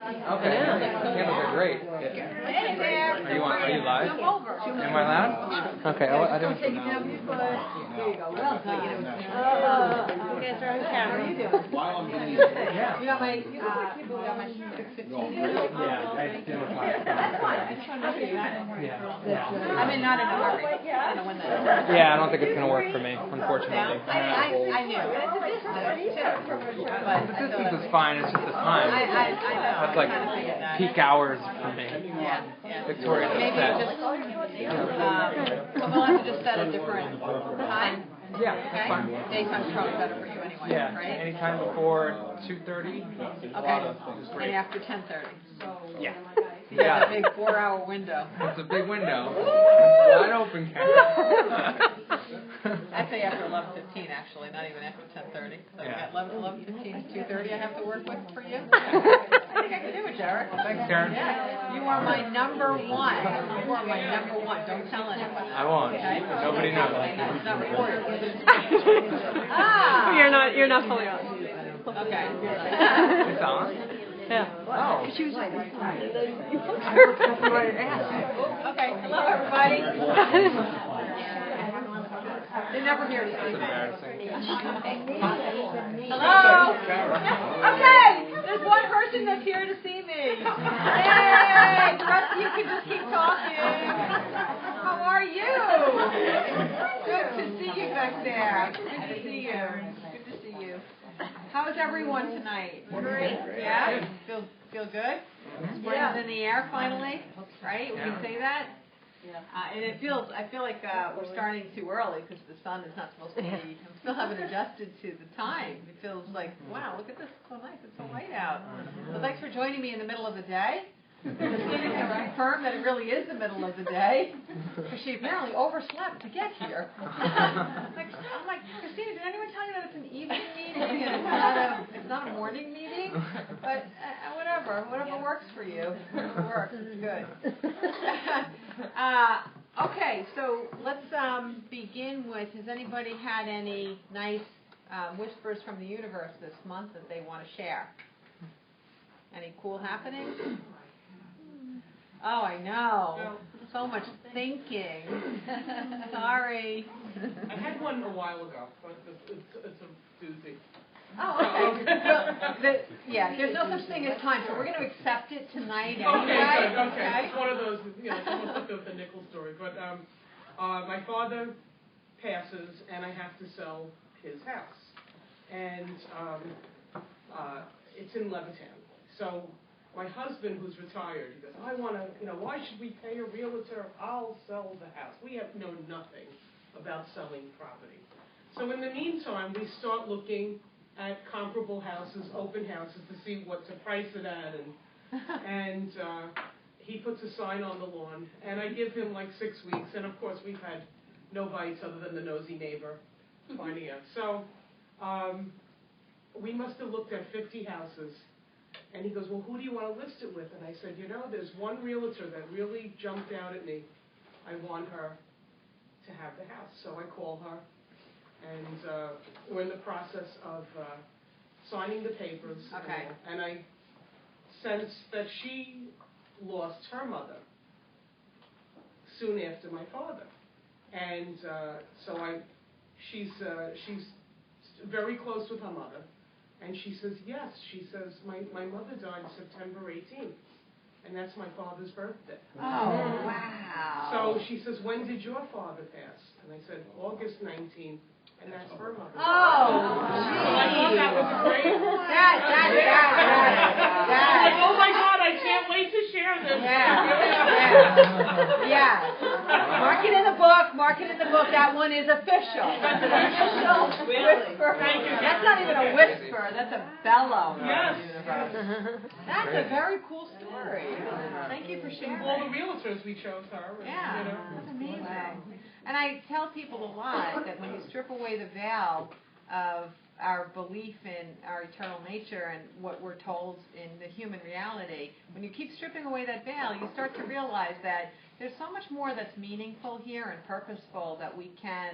Okay. Candles are great. Hey there. Are you live? Come over. Am I loud? Okay. I don't. Take it down your foot. There you go. Well done. You know, how are you doing? Yeah. You got my 615. Yeah. I did with my. Yeah. I mean, not in a hurry. I don't know when that is. Yeah, I don't think it's gonna work for me, unfortunately. I knew. It's a distance too. But The distance is fine. It's just the time. I know. That's like peak hours for me. Yeah. Victoria Maybe said. just, so we'll have to just set a different time. Yeah, Okay? that's fine. Daytime's probably better for you anyway, Yeah, right? anytime before 2:30. Okay. And after 10:30. Yeah. You got a big 4-hour window. It's a big window. It's wide open, Karen. I'd say after 11:15, actually, not even after 10:30. So Yeah. at 11:15 to 2:30, I have to work with for you. I think I can do it, Derek. Thanks, Karen. Yeah. You are my number one. You are my number one. Don't tell anyone. I won't. Okay? Nobody knows. It's not recorded. You're not fully on. Okay. It's on. Yeah. Oh. She was like, Okay. Hello, everybody. They never hear It's me. embarrassing. Hello. Okay. There's one person that's here to see me. Yay! The rest of you can just keep talking. How are you? Good to see you back there. Good to see you. Good to see you. How is everyone tonight? Great. Yeah? Feel good? Spring's in the air finally, right? We can say that? And I feel like we're starting too early because the sun is not supposed to be, I still haven't adjusted to the time. It feels like, wow, look at this, it's so nice, it's so light out. So thanks for joining me in the middle of the day. Christina can confirm that it really is the middle of the day, because she apparently overslept to get here. I'm like, Christina, did anyone tell you that it's an evening meeting and it's not a morning meeting? But whatever works for you. Whatever works, it's good. Okay, so let's begin with, has anybody had any nice whispers from the universe this month that they want to share? Any cool happenings? Oh, I know. So much thinking. Sorry. I had one a while ago, but it's a doozy. Oh, okay. Well, there's no such thing as time, so we're going to accept it tonight anyway. Okay, good. Okay. It's one of those, it's almost like the nickel story. But my father passes, and I have to sell his house. And it's in Levittown. So my husband, who's retired, he goes, I want to, why should we pay a realtor? I'll sell the house. We have known nothing about selling property. So in the meantime, we start looking at comparable houses, open houses, to see what to price it at. And he puts a sign on the lawn, and I give him like 6 weeks. And of course, we've had no bites other than the nosy neighbor finding out. So we must have looked at 50 houses. And he goes, well, who do you want to list it with? And I said, there's one realtor that really jumped out at me. I want her to have the house. So I call her, and we're in the process of signing the papers. Okay. And I sensed that she lost her mother soon after my father. And so she's very close with her mother. And she says, yes. She says, my mother died September 18th, and that's my father's birthday. Oh, wow. So she says, when did your father pass? And I said, August 19th, and that's her mother. Oh, Well, I thought that was great. That. I'm like, oh my God, I can't wait to share this. Yeah. Mark it in the book. That one is official. That's an official whisper. Thank you. That's not even a whisper. That's a bellow. Yes. That's a very cool story. Thank you for sharing. All the realtors, we chose her. And, Yeah, that's amazing. And I tell people a lot that when you strip away the veil of our belief in our eternal nature and what we're told in the human reality, when you keep stripping away that veil, you start to realize that there's so much more that's meaningful here and purposeful that we can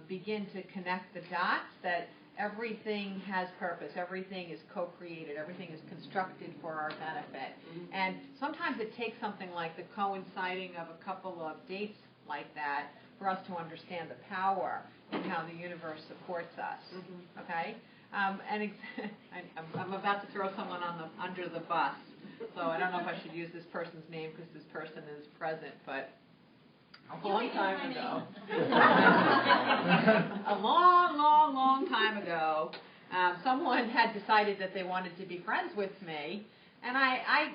begin to connect the dots, that everything has purpose, everything is co-created, everything is constructed for our benefit. And sometimes it takes something like the coinciding of a couple of dates like that for us to understand the power in how the universe supports us. Okay? I'm about to throw someone under the bus, so I don't know if I should use this person's name because this person is present, but a long time ago, a long time ago, someone had decided that they wanted to be friends with me, and I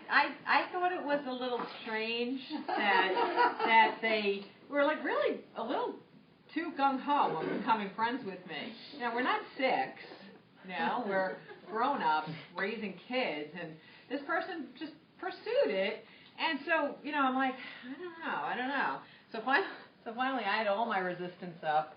thought it was a little strange that they were like really a little too gung-ho on becoming friends with me. Now, we're not 6. Now we're grown-ups raising kids, and this person just pursued it, and so, I'm like, I don't know. So finally I had all my resistance up,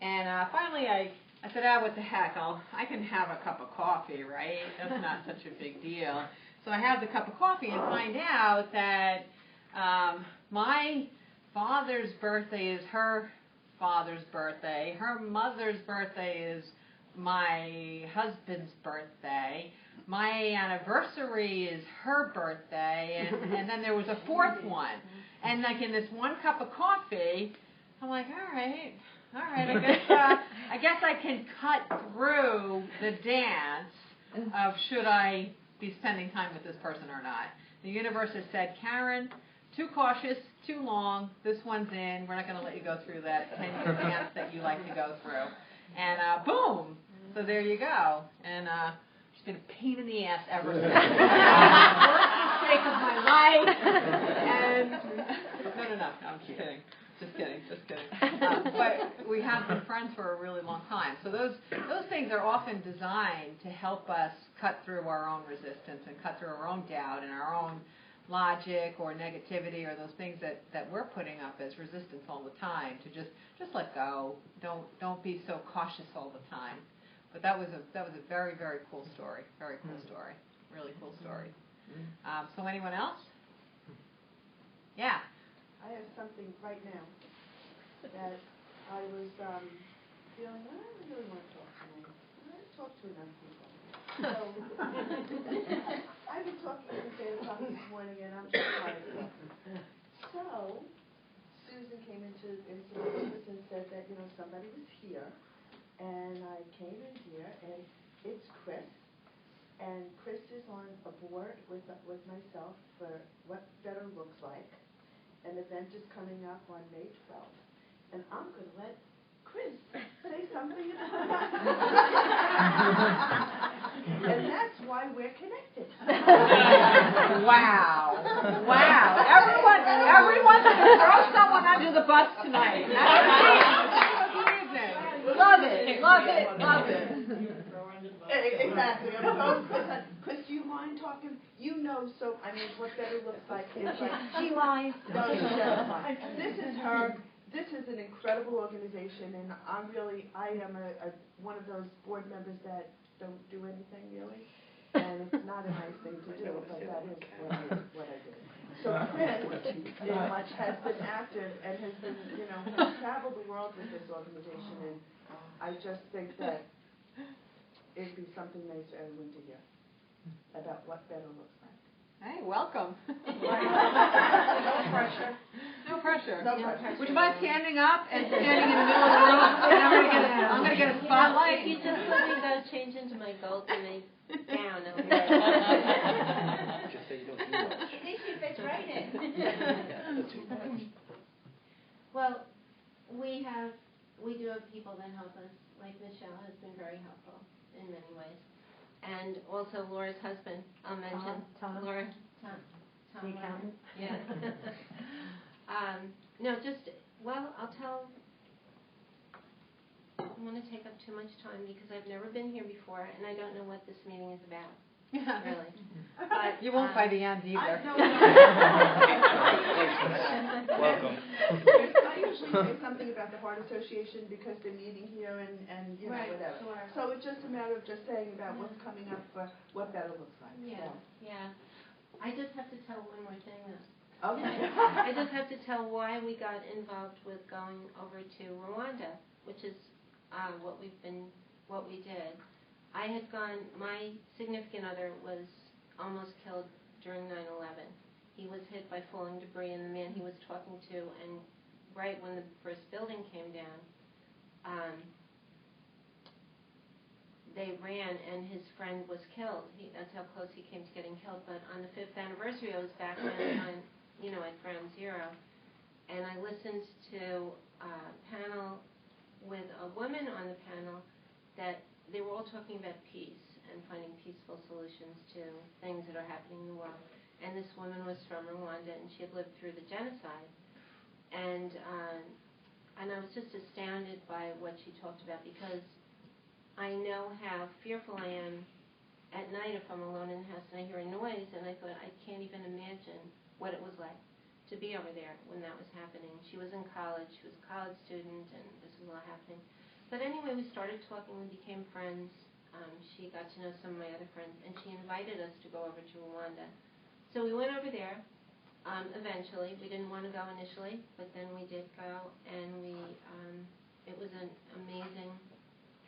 and finally I said, what the heck, I can have a cup of coffee, right? That's not such a big deal. So I have the cup of coffee and find out that my father's birthday is her father's birthday, her mother's birthday is my husband's birthday, my anniversary is her birthday, and then there was a 4th one. And like in this one cup of coffee, I'm like, all right, I guess I can cut through the dance of should I be spending time with this person or not. The universe has said, Karen, too cautious, too long, this one's in, we're not going to let you go through that 10-year dance that you like to go through. And boom, so there you go. And it's been a pain in the ass ever since. Worst mistake of my life. And no, I'm just kidding. Just kidding. But we have been friends for a really long time. So those things are often designed to help us cut through our own resistance and cut through our own doubt and our own logic or negativity or those things that we're putting up as resistance all the time, to just let go. Don't be so cautious all the time. But that was a very, very cool story. Very cool story. Really cool story. So anyone else? Yeah. I have something right now that I was feeling, I don't really want to talk to anyone. I want to talk to enough people. So I've been talking since 8 o'clock this morning, and I'm just tired. So Susan came into the office and said that, somebody was here. And I came in here, and it's Chris. And Chris is on a board with myself for What Better Looks Like. An event is coming up on May 12th. And I'm going to let Chris say something about that. And that's why we're connected. Wow. Everyone's going to throw someone under the bus tonight. Love it. Exactly. Chris, do you mind talking? What Better Looks Like is like. She lies. No, she doesn't mind. This is her. This is an incredible organization, and I am one of those board members that don't do anything really, and it's not a nice thing to do, but that is what I do. So Chris has been active and has been, has traveled the world with this organization, and I just think that it'd be something nice for everyone to hear about what better looks like. Hey, welcome. No pressure. Would you mind standing up and standing in the middle of the room? And I'm gonna get a spotlight. If you just let me go change into my gold and my gown over there. Just say you don't do much. I think she fits right in. Yeah, too much. Well, we do have people that help us. Like Michelle has been very helpful in many ways. And also Laura's husband, I'll mention. Tom. Laura. Tom. The accountant? Yeah. I'll tell. I don't want to take up too much time because I've never been here before and I don't know what this meeting is about. Really. But, you won't by the end either. Welcome. I usually say something about the Heart Association because they're meeting here and right, whatever. Sure. So it's just a matter of just saying about what's coming up for What Better Looks Like. Yeah, yeah. I just have to tell one more thing though. Okay. I just have to tell why we got involved with going over to Rwanda, which is what we've been what we did. I had gone, my significant other was almost killed during 9/11. He was hit by falling debris, and the man he was talking to, and right when the first building came down, they ran, and his friend was killed. That's how close he came to getting killed. But on the 5th anniversary, I was back then on, at Ground Zero, and I listened to a panel with a woman on the panel that they were all talking about peace and finding peaceful solutions to things that are happening in the world. And this woman was from Rwanda, and she had lived through the genocide. And I was just astounded by what she talked about, because I know how fearful I am at night if I'm alone in the house and I hear a noise, and I thought, I can't even imagine what it was like to be over there when that was happening. She was in college, she was a college student, and this was all happening. But anyway, we started talking, we became friends. She got to know some of my other friends, and she invited us to go over to Rwanda. So we went over there. Eventually, we didn't want to go initially, but then we did go, and it was an amazing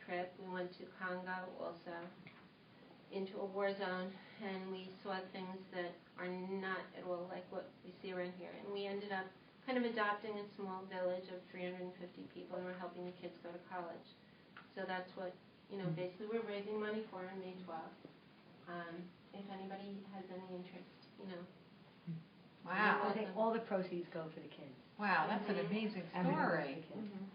trip. We went to Congo also, into a war zone, and we saw things that are not at all like what we see around here. And we ended up kind of adopting a small village of 350 people, and we're helping the kids go to college. So that's what, basically we're raising money for on May 12th. If anybody has any interest, Wow. All the proceeds go for the kids. Wow, that's an amazing story.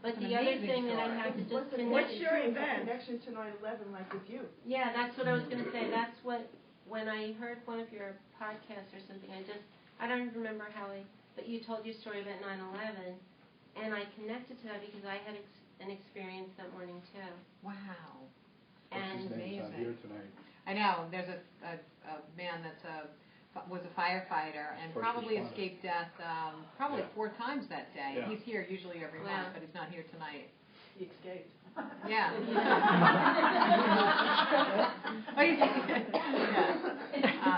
But the other thing that I have to just connect. What's your connection to 9/11 like with you? Yeah, that's what I was going to say. That's what, when I heard one of your podcasts or something, I don't even remember but you told your story about 9/11, and I connected to that because I had an experience that morning too. Wow. And His name's not here tonight. I know. There's a man was a firefighter and First probably responder. escaped death probably 4 times that day. Yeah. He's here usually every Wow. month, but he's not here tonight. He escaped. Yeah.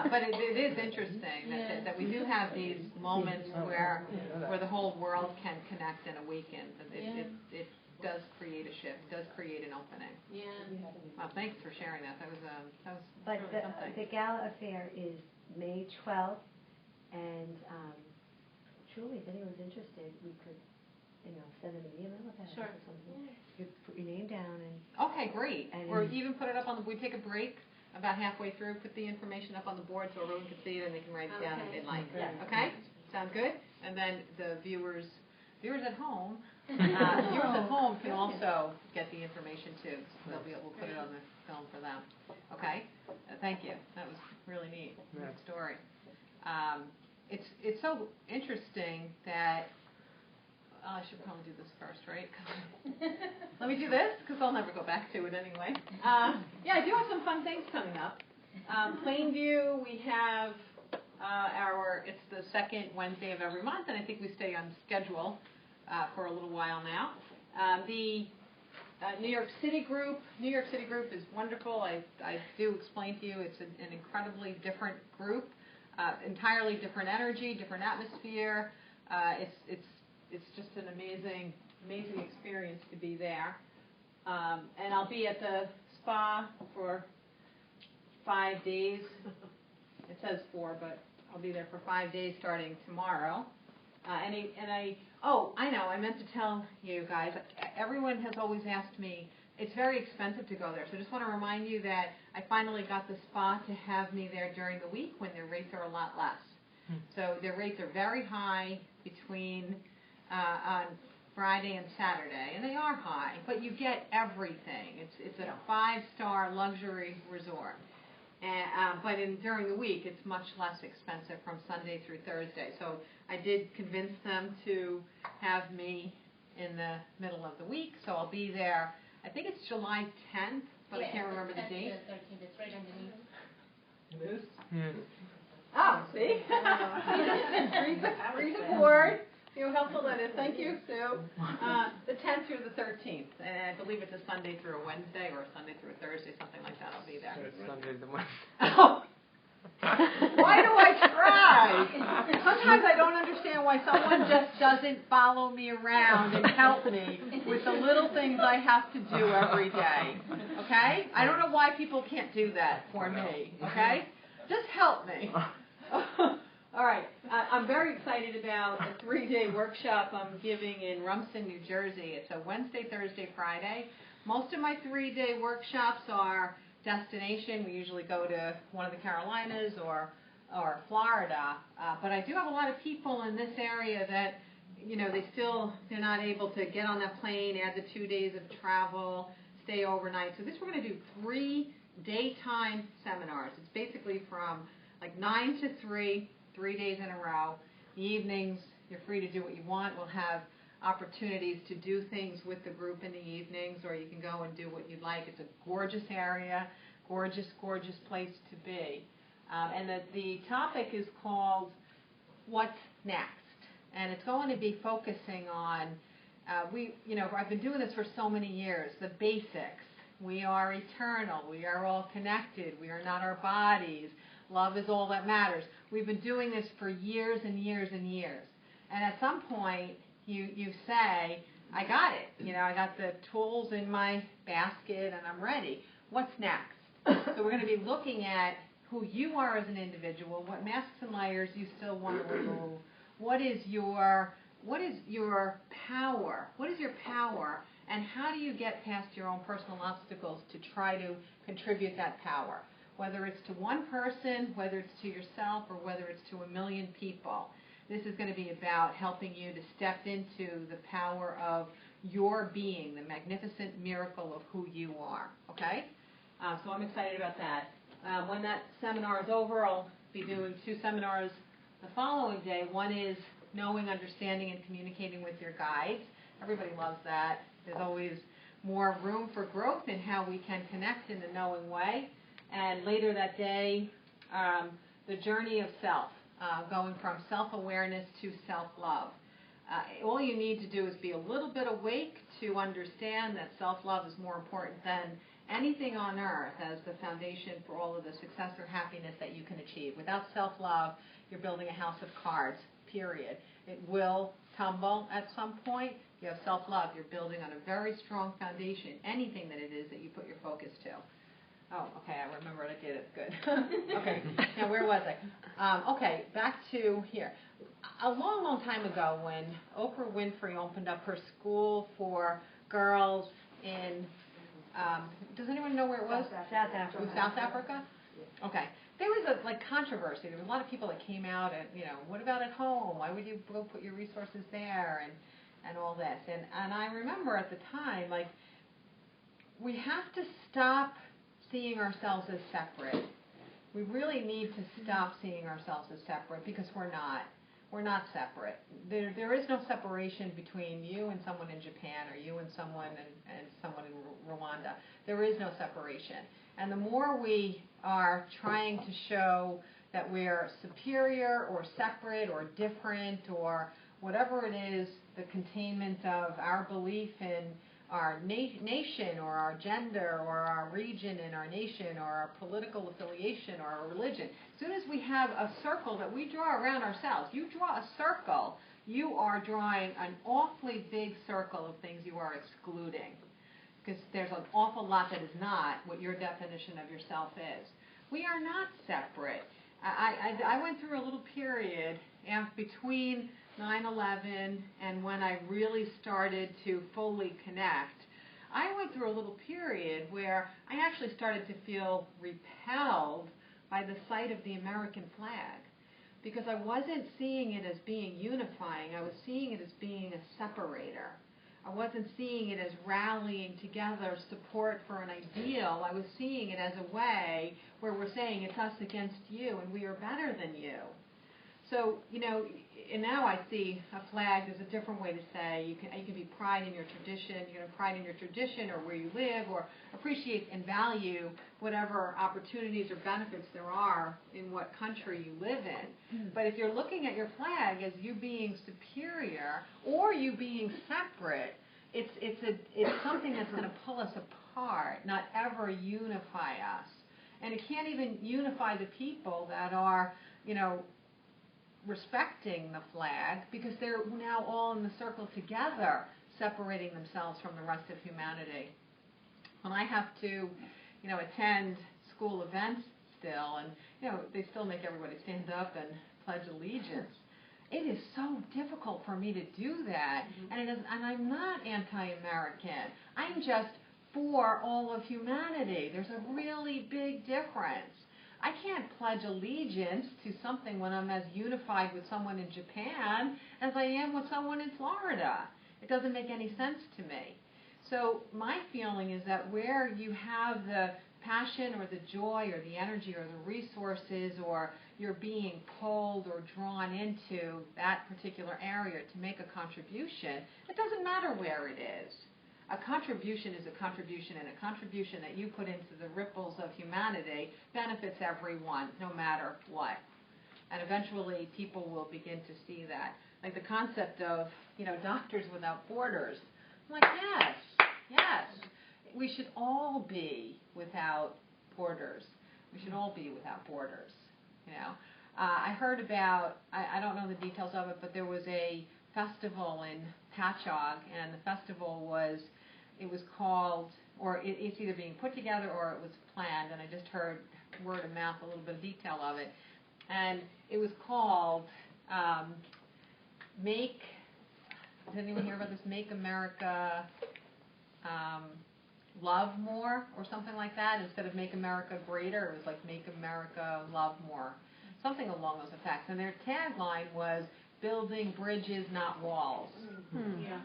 But it is interesting that we do have these moments where the whole world can connect in a weekend. It does create a shift, does create an opening. yeah. Well, thanks for sharing that. That was But really something. the gala affair is May 12th, and truly, if anyone's interested, we could, send them an email about it Sure. or something. You could put your name down and. Okay, great. And Or even put it up we take a break about halfway through, put the information up on the board so everyone can see it and they can write it down if they'd like. Yeah. Okay? Sound good? And then the viewers at home, can also get the information too. So we'll put it on the film for them. Okay? Thank you. That was really neat. Good story. It's so interesting that I should probably do this first, right? Let me do this, because I'll never go back to it anyway. I do have some fun things coming up. Plainview, we have it's the second Wednesday of every month, and I think we stay on schedule for a little while now. The New York City group is wonderful. I do explain to you, it's an incredibly different group, entirely different energy, different atmosphere. It's just an amazing experience to be there. And I'll be at the spa for 5 days. It says 4, but I'll be there for 5 days starting tomorrow. I know, I meant to tell you guys, everyone has always asked me, it's very expensive to go there. So I just want to remind you that I finally got the spa to have me there during the week when their rates are a lot less. So their rates are very high between on Friday and Saturday, and they are high, but you get everything. It's a 5-star luxury resort. But during the week, it's much less expensive from Sunday through Thursday. So I did convince them to have me in the middle of the week. So I'll be there, I think it's July 10th, but I can't remember the date. The 13th, it's right underneath. It is? Yeah. Oh, see? Read the board. See how helpful that is. Thank you, Sue. The 10th through the 13th, and I believe it's a Sunday through a Wednesday or a Sunday through a Thursday, something like that. I'll be there. It's Sunday the morning. Oh, Why do I try? Sometimes I don't understand why someone just doesn't follow me around and help me with the little things I have to do every day. Okay? I don't know why people can't do that for me. Okay? Just help me. All right. I'm very excited about a 3-day workshop I'm giving in Rumson, New Jersey. It's a Wednesday, Thursday, Friday. Most of my 3-day workshops are destination. We usually go to one of the Carolinas or Florida. But I do have a lot of people in this area that, they're not able to get on that plane, add the 2 days of travel, stay overnight. So we're going to do 3 daytime seminars. It's basically from like 9 to 3, 3 days in a row. The evenings, you're free to do what you want. We'll have opportunities to do things with the group in the evenings, or you can go and do what you'd like. It's a gorgeous area, gorgeous, gorgeous place to be. And the topic is called What's Next? And it's going to be focusing on, I've been doing this for so many years, the basics. We are eternal. We are all connected. We are not our bodies. Love is all that matters. We've been doing this for years and years and years. And at some point, you say, I got it. I got the tools in my basket and I'm ready. What's next? So we're going to be looking at who you are as an individual, what masks and layers you still want to remove. What is your power? What is your power? And how do you get past your own personal obstacles to try to contribute that power? Whether it's to one person, whether it's to yourself, or whether it's to 1 million people. This is going to be about helping you to step into the power of your being, the magnificent miracle of who you are. Okay? So I'm excited about that. When that seminar is over, I'll be doing 2 seminars the following day. One is knowing, understanding, and communicating with your guides. Everybody loves that. There's always more room for growth in how we can connect in a knowing way. And later that day, the journey of self, going from self-awareness to self-love. All you need to do is be a little bit awake to understand that self-love is more important than anything on earth as the foundation for all of the success or happiness that you can achieve. Without self-love, you're building a house of cards, period. It will tumble at some point. You have self-love. You're building on a very strong foundation, anything that it is that you put your focus to. Oh, okay, I remember I did it. Good. Okay, now where was I? Okay, back to here. A long, long time ago when Oprah Winfrey opened up her school for girls in, does anyone know where it was? South Africa. South Africa? Okay. There was a controversy. There was a lot of people that came out and, what about at home? Why would you go put your resources there and all this? And I remember at the time, we have to stop seeing ourselves as separate. We really need to stop seeing ourselves as separate because we're not. We're not separate. There is no separation between you and someone in Japan or you and someone and someone in Rwanda. There is no separation. And the more we are trying to show that we're superior or separate or different or whatever it is, the containment of our belief in our nation or our gender or our region in our nation or our political affiliation or our religion. As soon as we have a circle that we draw around ourselves, you draw a circle, you are drawing an awfully big circle of things you are excluding. Because there's an awful lot that is not what your definition of yourself is. We are not separate. I went through a little period between 9/11 and when I really started to fully connect. I went through a little period where I actually started to feel repelled by the sight of the American flag because I wasn't seeing it as being unifying. I was seeing it as being a separator. I wasn't seeing it as rallying together support for an ideal. I was seeing it as a way where we're saying it's us against you and we are better than you. So, and now I see a flag, there's a different way to say, you can be pride in your tradition, you can have pride in your tradition or where you live or appreciate and value whatever opportunities or benefits there are in what country you live in. But if you're looking at your flag as you being superior or you being separate, it's something that's going to pull us apart, not ever unify us. And it can't even unify the people that are, respecting the flag, because they're now all in the circle together, separating themselves from the rest of humanity. When I have to, attend school events still, and, they still make everybody stand up and pledge allegiance. It is so difficult for me to do that, and I'm not anti-American. I'm just for all of humanity. There's a really big difference. I can't pledge allegiance to something when I'm as unified with someone in Japan as I am with someone in Florida. It doesn't make any sense to me. So my feeling is that where you have the passion or the joy or the energy or the resources, or you're being pulled or drawn into that particular area to make a contribution, it doesn't matter where it is. A contribution is a contribution, and a contribution that you put into the ripples of humanity benefits everyone, no matter what. And eventually people will begin to see that. Like the concept of, Doctors Without Borders. I'm like, yes, we should all be without borders. We should all be without borders, I heard about, I don't know the details of it, but there was a festival in Patchogue, and the festival was called, or it's either being put together or it was planned, and I just heard word of mouth, a little bit of detail of it, and it was called did anyone hear about this? Make America Love More, or something like that. Instead of Make America Greater, it was like Make America Love More, something along those effects. And their tagline was building bridges, not walls. Yeah.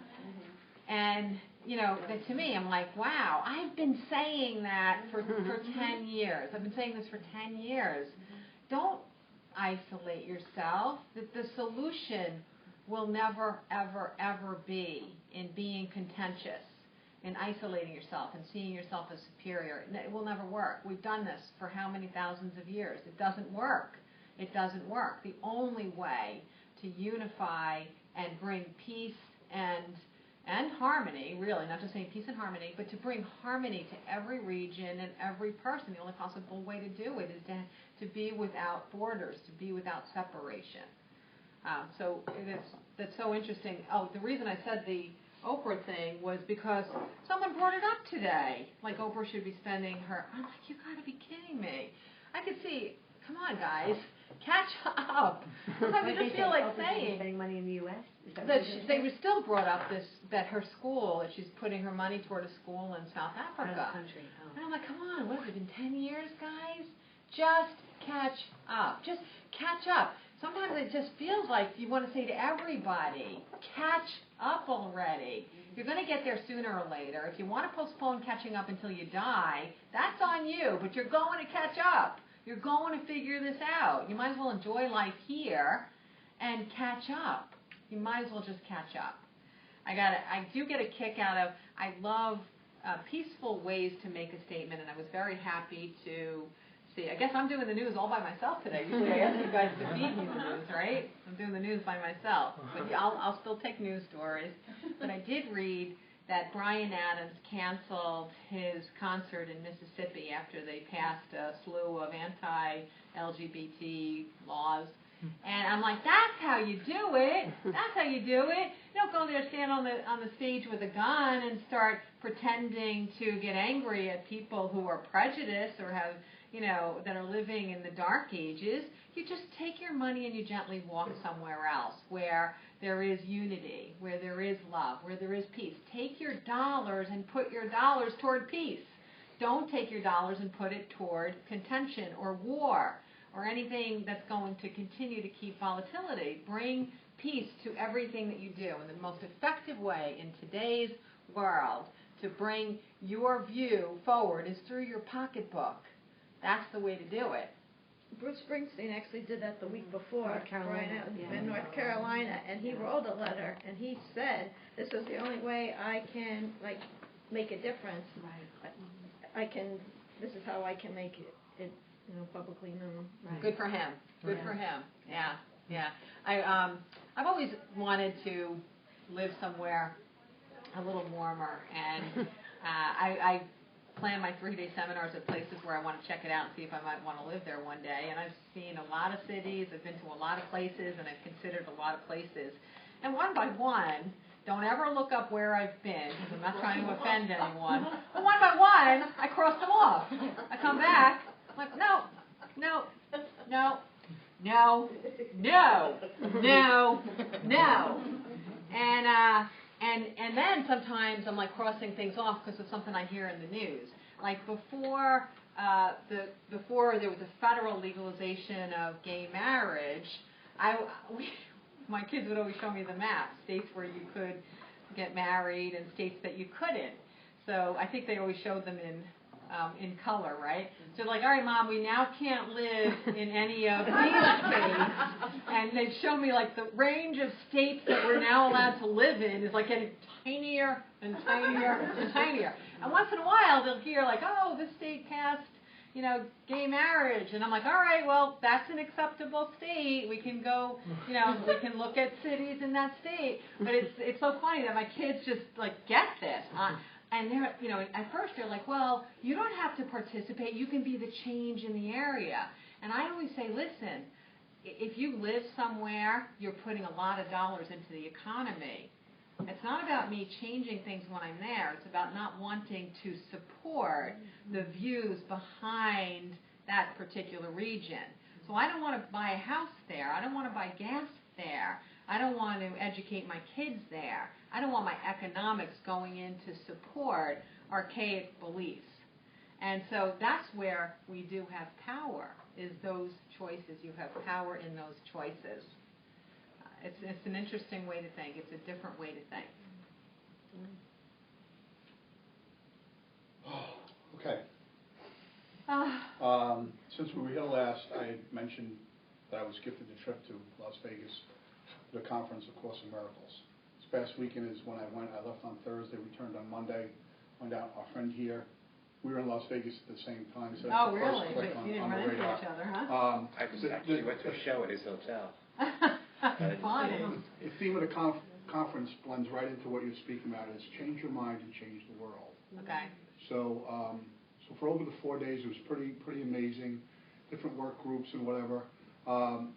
And, that to me, I'm like, wow, I've been saying that for 10 years. I've been saying this for 10 years. Don't isolate yourself. The solution will never, ever, ever be in being contentious, in isolating yourself and seeing yourself as superior. It will never work. We've done this for how many thousands of years? It doesn't work. It doesn't work. The only way to unify and bring peace and harmony, really, not just saying peace and harmony, but to bring harmony to every region and every person, the only possible way to do it is to be without borders, to be without separation. So that's so interesting. Oh, the reason I said the Oprah thing was because someone brought it up today. Like Oprah should be spending her. I'm like, you got to be kidding me. I could see. Come on, guys, catch up. I just feel like saying. Spending money in the U.S. They were still brought up that her school, that she's putting her money toward a school in South Africa. Country. Oh. And I'm like, come on, what has it been 10 years, guys? Just catch up. Just catch up. Sometimes it just feels like you want to say to everybody, catch up already. You're going to get there sooner or later. If you want to postpone catching up until you die, that's on you, but you're going to catch up. You're going to figure this out. You might as well enjoy life here and catch up. You might as well just catch up. I do get a kick out of, I love peaceful ways to make a statement, and I was very happy to see. I guess I'm doing the news all by myself today. Usually I ask you guys to feed me the news, right? I'm doing the news by myself. But I'll still take news stories. But I did read that Bryan Adams canceled his concert in Mississippi after they passed a slew of anti-LGBT laws. And I'm like, that's how you do it. That's how you do it. You don't go there, stand on the stage with a gun and start pretending to get angry at people who are prejudiced or have, that are living in the dark ages. You just take your money and you gently walk somewhere else where there is unity, where there is love, where there is peace. Take your dollars and put your dollars toward peace. Don't take your dollars and put it toward contention or war or anything that's going to continue to keep volatility. Bring peace to everything that you do. And the most effective way in today's world to bring your view forward is through your pocketbook. That's the way to do it. Bruce Springsteen actually did that the week before. North Carolina. In North Carolina, and he wrote a letter, and he said, this is the only way I can, make a difference. Right. This is how I can make it publicly known. Right. Good for him. Good for him. Yeah. I've always wanted to live somewhere a little warmer, and plan my 3-day seminars at places where I want to check it out and see if I might want to live there one day. And I've seen a lot of cities, I've been to a lot of places, and I've considered a lot of places. And one by one, don't ever look up where I've been, because I'm not trying to offend anyone. But one by one, I cross them off. I come back, I'm like, no, no, no, no, no, no, no. And then sometimes I'm like crossing things off because of something I hear in the news. Like before there was a federal legalization of gay marriage, my kids would always show me the map, states where you could get married and states that you couldn't. So I think they always showed them in color, right? So like, all right, Mom, we now can't live in any of these states. And they'd show me like the range of states that we're now allowed to live in is like getting tinier and tinier and tinier. And once in a while they'll hear like, oh, this state passed, gay marriage. And I'm like, all right, well, that's an acceptable state. We can go, we can look at cities in that state. But it's so funny that my kids just like get this. And they're, at first they're like, well, you don't have to participate. You can be the change in the area. And I always say, listen, if you live somewhere, you're putting a lot of dollars into the economy. It's not about me changing things when I'm there. It's about not wanting to support the views behind that particular region. So I don't want to buy a house there. I don't want to buy gas there. I don't want to educate my kids there. I don't want my economics going in to support archaic beliefs. And so that's where we do have power, is those choices. You have power in those choices. It's an interesting way to think. It's a different way to think. Okay. Since we were here last, I had mentioned that I was gifted a trip to Las Vegas for the conference, A Course in Miracles. This past weekend is when I went. I left on Thursday, returned on Monday, went out. Our friend here, we were in Las Vegas at the same time. So oh, really? You didn't run into each other, huh? I actually went to a show at his hotel. Funny. The theme of the conference blends right into what you're speaking about. Is change your mind and change the world. Okay. So for over the 4 days, it was pretty amazing. Different work groups and whatever.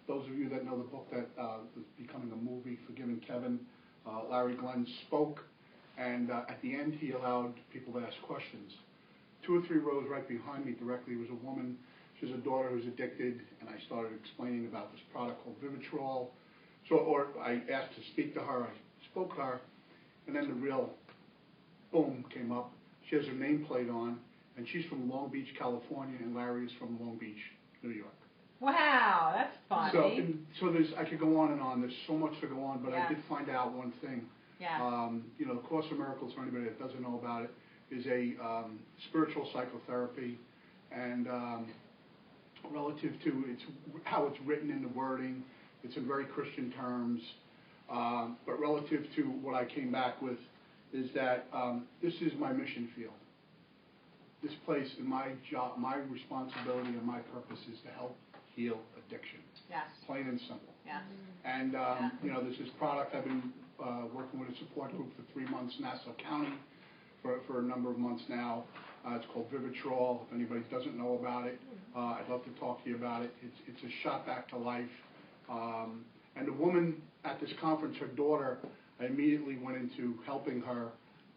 Those of you that know the book that is becoming a movie, Forgiving Kevin, Larry Glenn spoke, and at the end he allowed people to ask questions. 2 or 3 rows right behind me directly was a woman. She has a daughter who's addicted, and I started explaining about this product called Vivitrol. Or I asked to speak to her. I spoke to her, and then the real boom came up. She has her nameplate on, and she's from Long Beach, California, and Larry is from Long Beach, New York. Wow, that's funny. So I could go on and on. There's so much to go on, but I did find out one thing. Yeah. The Course of Miracles, for anybody that doesn't know about it, is a spiritual psychotherapy, and relative to how it's written in the wording, it's in very Christian terms, but relative to what I came back with is that this is my mission field. This place and my job, my responsibility and my purpose is to help heal addiction. Yes. Plain and simple. Yes. And, there's this product I've been working with a support group for 3 months, Nassau County, for a number of months now. It's called Vivitrol. If anybody doesn't know about it, I'd love to talk to you about it. It's a shot back to life. And the woman at this conference, her daughter, I immediately went into helping her,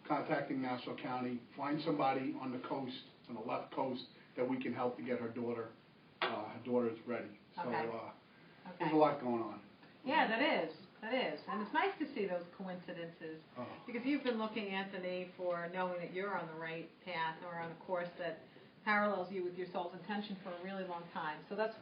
contacting Nassau County, find somebody on the coast, on the left coast, that we can help to get her daughter. Her daughter is ready. So there's a lot going on. Yeah, that is. And it's nice to see those coincidences. Because you've been looking, Anthony, for knowing that you're on the right path or on a course that parallels you with your soul's intention for a really long time. So that's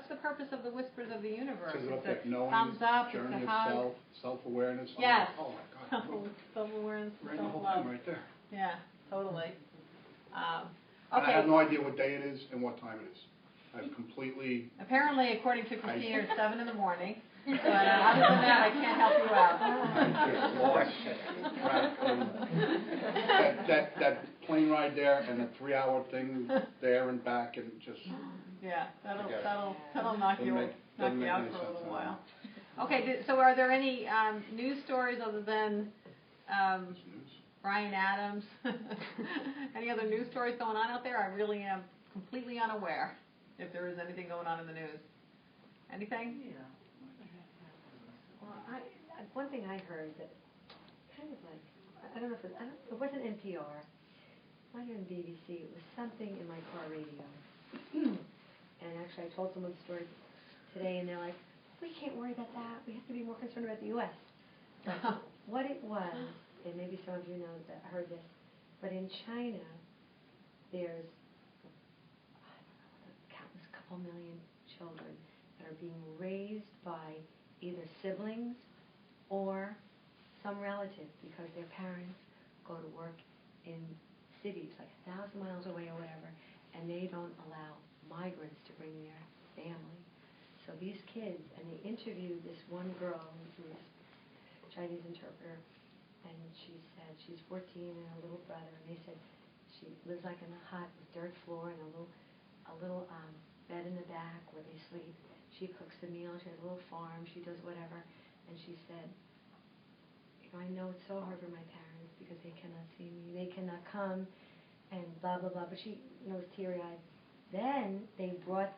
the purpose of the Whispers of the Universe. It's a thumbs up, journey it's a hug. Self-awareness. Yes. Oh my God. Self-awareness, Right, the whole self-love. thing right there. Yeah, totally. And I have no idea what day it is and what time it is. I've completely... Apparently, according to Christina, it's 7 in the morning. But other than that, I can't help you out. that plane ride there and the 3-hour thing there and back and just... Yeah, that'll knock you out for a little while. Okay, so are there any news stories other than Brian Adams? Any other news stories going on out there? I really am completely unaware if there is anything going on in the news. Anything? Yeah. Well, one thing I heard that kind of like, I don't know if it wasn't NPR, it might have been BBC, it was something in my car radio. And actually I told someone the story today and they're like, we can't worry about that, we have to be more concerned about the U.S. But what it was, and maybe some of you know that heard this, but in China, there's, I don't know, countless couple million children that are being raised by either siblings or some relative because their parents go to work in cities like 1,000 miles away or whatever, and they don't allow migrants to bring their family. So these kids, and they interviewed this one girl who was a Chinese interpreter, and she said she's 14 and her little brother, and they said she lives like in a hut with dirt floor and a little bed in the back where they sleep. She cooks the meal, she has a little farm, she does whatever, and she said, I know it's so hard for my parents because they cannot see me, they cannot come, and blah, blah, blah. But she was teary-eyed. Then they brought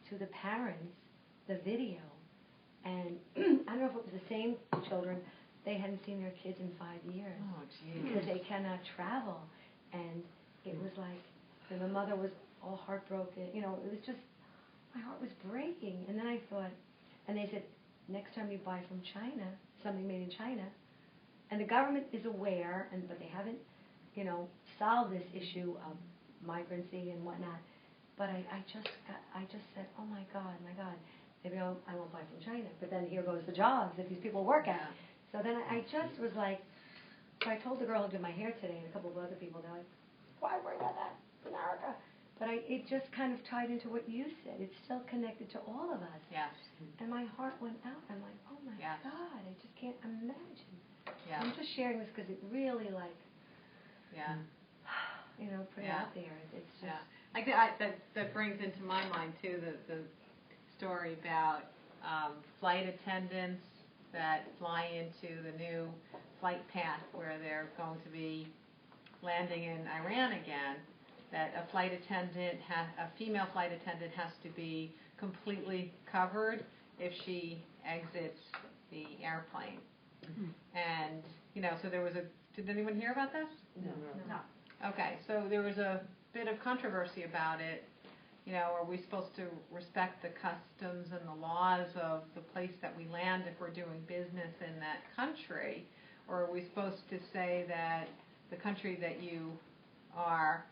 to the parents the video, and I don't know if it was the same children, they hadn't seen their kids in 5 years. Oh, geez. Because they cannot travel. And it was like, and the mother was all heartbroken. It was just, my heart was breaking. And then I thought, and they said, next time you buy from China, something made in China, and the government is aware, but they haven't, solved this issue of migrancy and whatnot. But I just said, oh my God, maybe I won't buy from China. But then here goes the jobs that these people work at. So then I just was like, so I told the girl who did my hair today and a couple of other people, they're like, why worry about that? It's America. But it just kind of tied into what you said. It's still connected to all of us. Yes. And my heart went out. I'm like, oh my Yes. God, I just can't imagine. Yeah. I'm just sharing this because it really Yeah. Put it out there. It's just. Yeah. That brings into my mind too the story about flight attendants that fly into the new flight path where they're going to be landing in Iran again. That a female flight attendant has to be completely covered if she exits the airplane. Mm-hmm. And so there was did anyone hear about this? No. Okay, so there was a bit of controversy about it. Are we supposed to respect the customs and the laws of the place that we land if we're doing business in that country? Or are we supposed to say that the country that you are,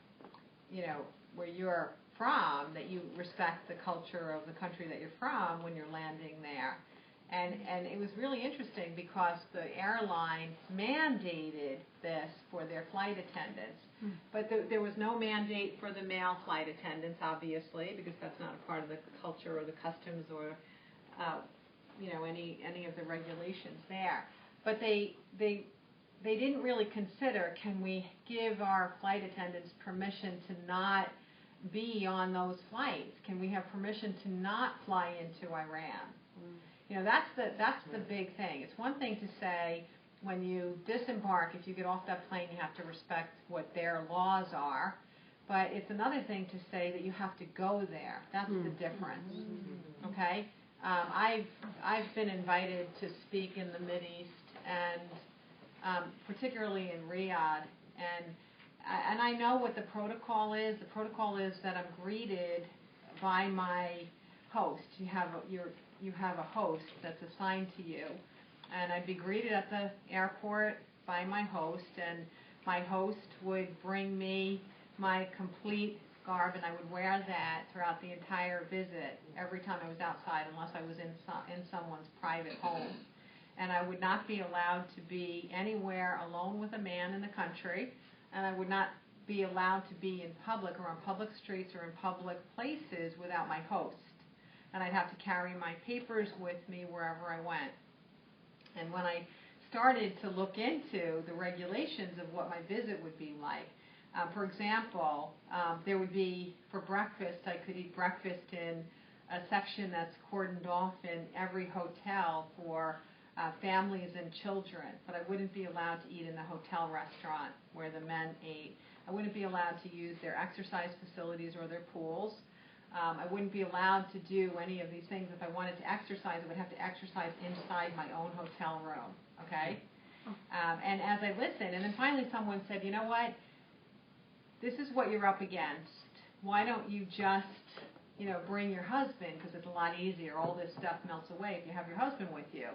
where you're from, that you respect the culture of the country that you're from when you're landing there? And it was really interesting because the airline mandated this for their flight attendants. But there was no mandate for the male flight attendants, obviously, because that's not a part of the culture or the customs or, any of the regulations there. But they didn't really consider, can we give our flight attendants permission to not be on those flights? Can we have permission to not fly into Iran? That's the big thing. It's one thing to say, when you disembark, if you get off that plane, you have to respect what their laws are. But it's another thing to say that you have to go there. That's the difference. Okay? I've been invited to speak in the Mideast, and particularly in Riyadh, and I know what the protocol is. The protocol is that I'm greeted by my host. You have a host that's assigned to you. And I'd be greeted at the airport by my host, and my host would bring me my complete garb, and I would wear that throughout the entire visit every time I was outside, unless I was in someone's private home. And I would not be allowed to be anywhere alone with a man in the country, and I would not be allowed to be in public or on public streets or in public places without my host. And I'd have to carry my papers with me wherever I went. And when I started to look into the regulations of what my visit would be like, for example, there would be, for breakfast, I could eat breakfast in a section that's cordoned off in every hotel for families and children, but I wouldn't be allowed to eat in the hotel restaurant where the men ate. I wouldn't be allowed to use their exercise facilities or their pools. I wouldn't be allowed to do any of these things. If I wanted to exercise, I would have to exercise inside my own hotel room, okay? And as I listened, and then finally someone said, you know what, this is what you're up against. Why don't you just, bring your husband, because it's a lot easier. All this stuff melts away if you have your husband with you.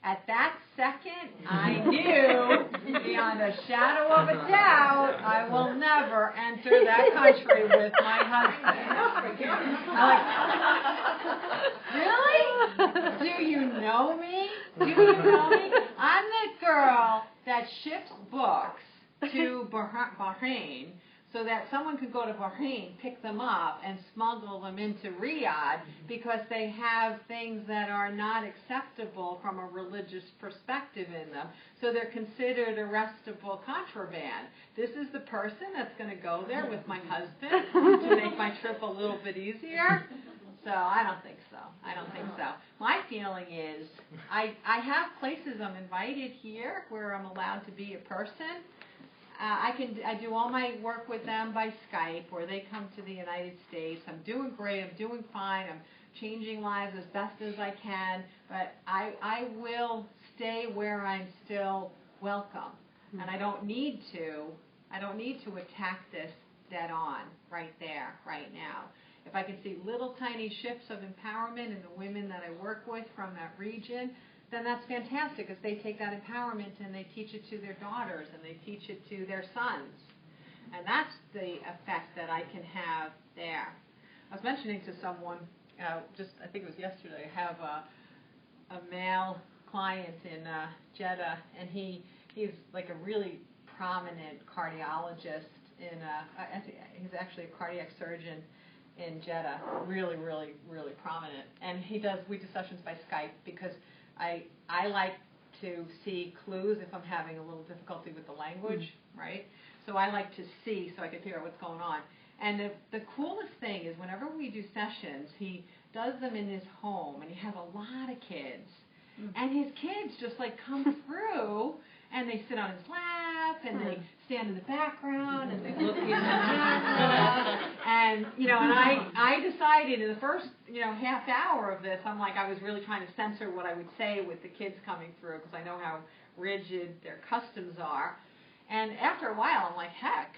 At that second, I knew, beyond a shadow of a doubt, I will never enter that country with my husband. I'm like, really? Do you know me? Do you know me? I'm the girl that ships books to Bahrain so that someone could go to Bahrain, pick them up, and smuggle them into Riyadh because they have things that are not acceptable from a religious perspective in them. So they're considered arrestable contraband. This is the person that's going to go there with my husband to make my trip a little bit easier? So I don't think so. I don't think so. My feeling is I have places I'm invited here where I'm allowed to be a person. I do all my work with them by Skype, or they come to the United States. I'm doing great. I'm doing fine. I'm changing lives as best as I can. But I will stay where I'm still welcome, and I don't need to attack this dead on right there, right now. If I can see little tiny shifts of empowerment in the women that I work with from that region, then that's fantastic, because they take that empowerment and they teach it to their daughters and they teach it to their sons. And that's the effect that I can have there. I was mentioning to someone, I think it was yesterday, I have a male client in Jeddah, and he's like a really prominent cardiologist he's actually a cardiac surgeon in Jeddah, really, really, really prominent. And we do sessions by Skype because I like to see clues if I'm having a little difficulty with the language, right? So I like to see so I can figure out what's going on. And the coolest thing is whenever we do sessions, he does them in his home, and he has a lot of kids. And his kids just like come through, and they sit on his lap, and they stand in the background, and they look in the camera. And, and I decided in the first, half hour of this, I was really trying to censor what I would say with the kids coming through, because I know how rigid their customs are. And after a while, I'm like, heck,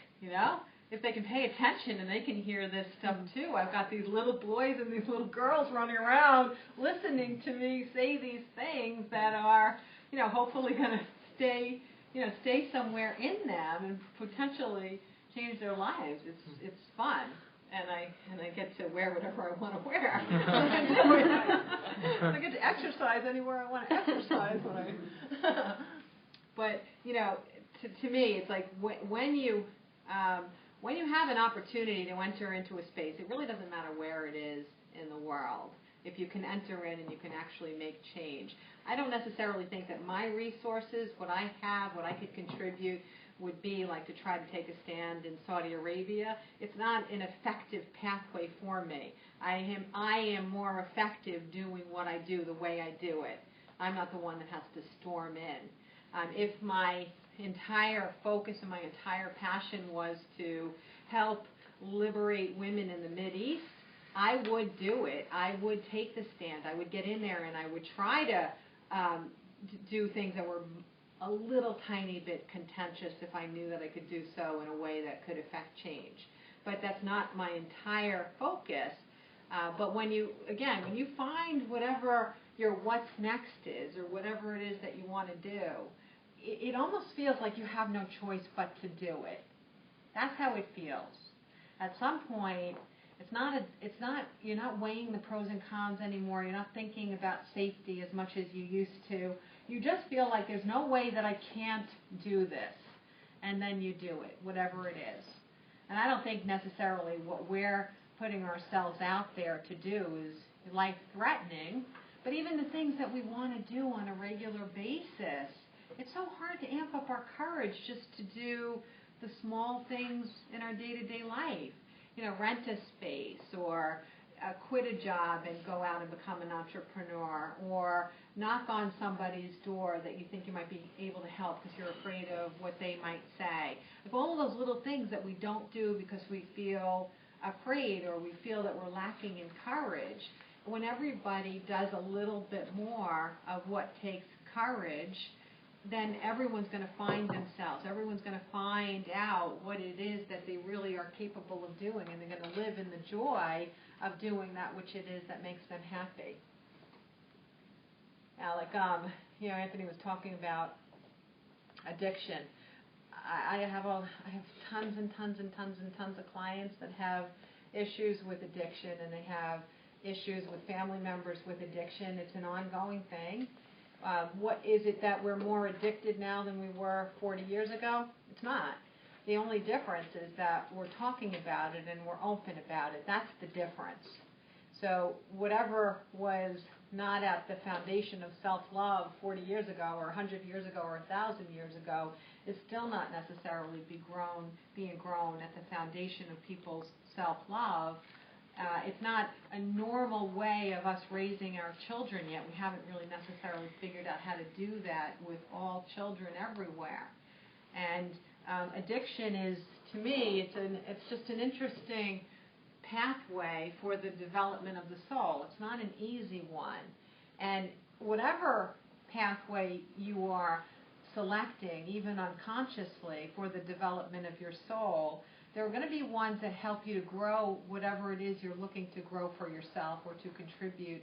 if they can pay attention and they can hear this stuff too. I've got these little boys and these little girls running around listening to me say these things that are, hopefully going to stay somewhere in them and potentially change their lives. It's fun, and I get to wear whatever I want to wear. I get to exercise anywhere I want to exercise But to me, it's like when you have an opportunity to enter into a space, it really doesn't matter where it is in the world. If you can enter in and you can actually make change. I don't necessarily think that my resources, what I have, what I could contribute, would be like to try to take a stand in Saudi Arabia. It's not an effective pathway for me. I am more effective doing what I do the way I do it. I'm not the one that has to storm in. If my entire focus and my entire passion was to help liberate women in the Mideast, I would do it. I would take the stand. I would get in there and I would try to do things that were a little tiny bit contentious if I knew that I could do so in a way that could affect change. But that's not my entire focus. But when you find whatever your what's next is, or whatever it is that you want to do, it almost feels like you have no choice but to do it. That's how it feels. At some point, you're not weighing the pros and cons anymore. You're not thinking about safety as much as you used to. You just feel like there's no way that I can't do this. And then you do it, whatever it is. And I don't think necessarily what we're putting ourselves out there to do is life-threatening, but even the things that we want to do on a regular basis, it's so hard to amp up our courage just to do the small things in our day-to-day life. Rent a space, or quit a job and go out and become an entrepreneur, or knock on somebody's door that you think you might be able to help because you're afraid of what they might say. Like all of those little things that we don't do because we feel afraid or we feel that we're lacking in courage. When everybody does a little bit more of what takes courage, then everyone's going to find themselves. Everyone's going to find out what it is that they really are capable of doing, and they're going to live in the joy of doing that which it is that makes them happy. Now, like, Anthony was talking about addiction. I have tons and tons and tons and tons of clients that have issues with addiction, and they have issues with family members with addiction. It's an ongoing thing. What is it that we're more addicted now than we were 40 years ago? It's not. The only difference is that we're talking about it and we're open about it. That's the difference. So whatever was not at the foundation of self-love 40 years ago or 100 years ago or 1,000 years ago is still not necessarily being grown at the foundation of people's self-love. It's not a normal way of us raising our children yet. We haven't really necessarily figured out how to do that with all children everywhere. And addiction is, to me, it's just an interesting pathway for the development of the soul. It's not an easy one. And whatever pathway you are selecting, even unconsciously, for the development of your soul, there are going to be ones that help you to grow whatever it is you're looking to grow for yourself or to contribute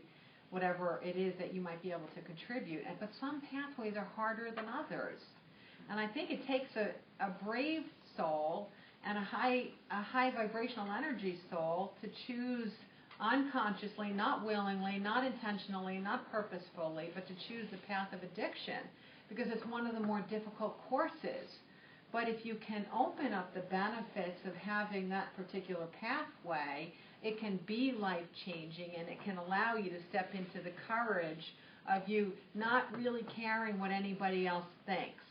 whatever it is that you might be able to contribute. But some pathways are harder than others. And I think it takes a brave soul and a high vibrational energy soul to choose unconsciously, not willingly, not intentionally, not purposefully, but to choose the path of addiction, because it's one of the more difficult courses. But if you can open up the benefits of having that particular pathway, it can be life-changing, and it can allow you to step into the courage of you not really caring what anybody else thinks,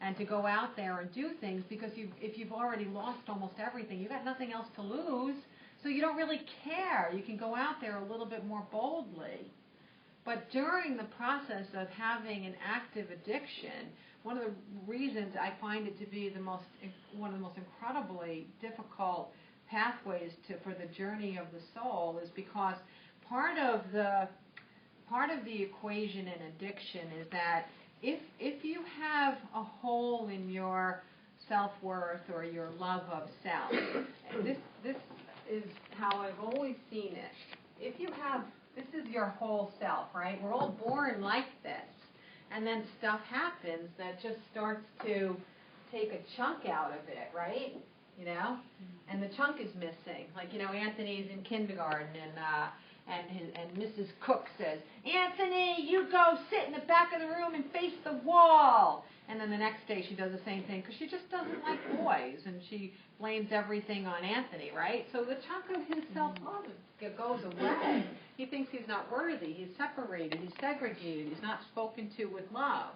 and to go out there and do things, because if you've already lost almost everything, you've got nothing else to lose, so you don't really care. You can go out there a little bit more boldly. But during the process of having an active addiction, one of the reasons I find it to be one of the most incredibly difficult pathways for the journey of the soul is because part of the equation in addiction is that if you have a hole in your self-worth or your love of self, and this is how I've always seen it. This is your whole self, right? We're all born like this. And then stuff happens that just starts to take a chunk out of it, right? And the chunk is missing. Like, Anthony's in kindergarten, and Mrs. Cook says, "Anthony, you go sit in the back of the room and face the wall." And then the next day she does the same thing because she just doesn't like boys, and she blames everything on Anthony, right? So the chunk of his self-love goes away. He thinks he's not worthy. He's separated. He's segregated. He's not spoken to with love.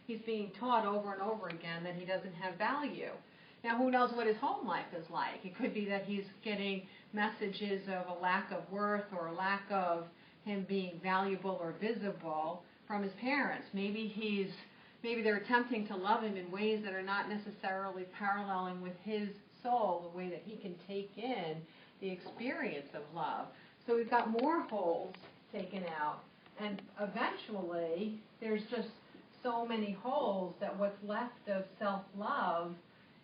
He's being taught over and over again that he doesn't have value. Now, who knows what his home life is like? It could be that he's getting messages of a lack of worth or a lack of him being valuable or visible from his parents. Maybe they're attempting to love him in ways that are not necessarily paralleling with his soul, the way that he can take in the experience of love. So we've got more holes taken out, and eventually there's just so many holes that what's left of self-love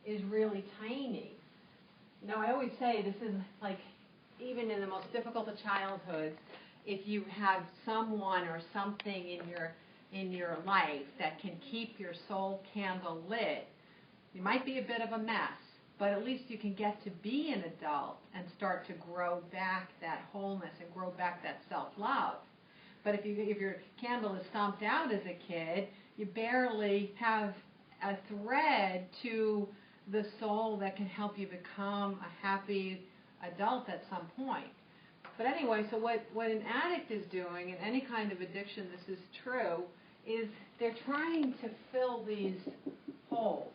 is really tiny. I always say this is like, even in the most difficult of childhoods, if you have someone or something in your life that can keep your soul candle lit, you might be a bit of a mess, but at least you can get to be an adult and start to grow back that wholeness and grow back that self-love. But if your candle is stomped out as a kid, you barely have a thread to the soul that can help you become a happy adult at some point. But anyway, so what an addict is doing, in any kind of addiction, this is true, is they're trying to fill these holes,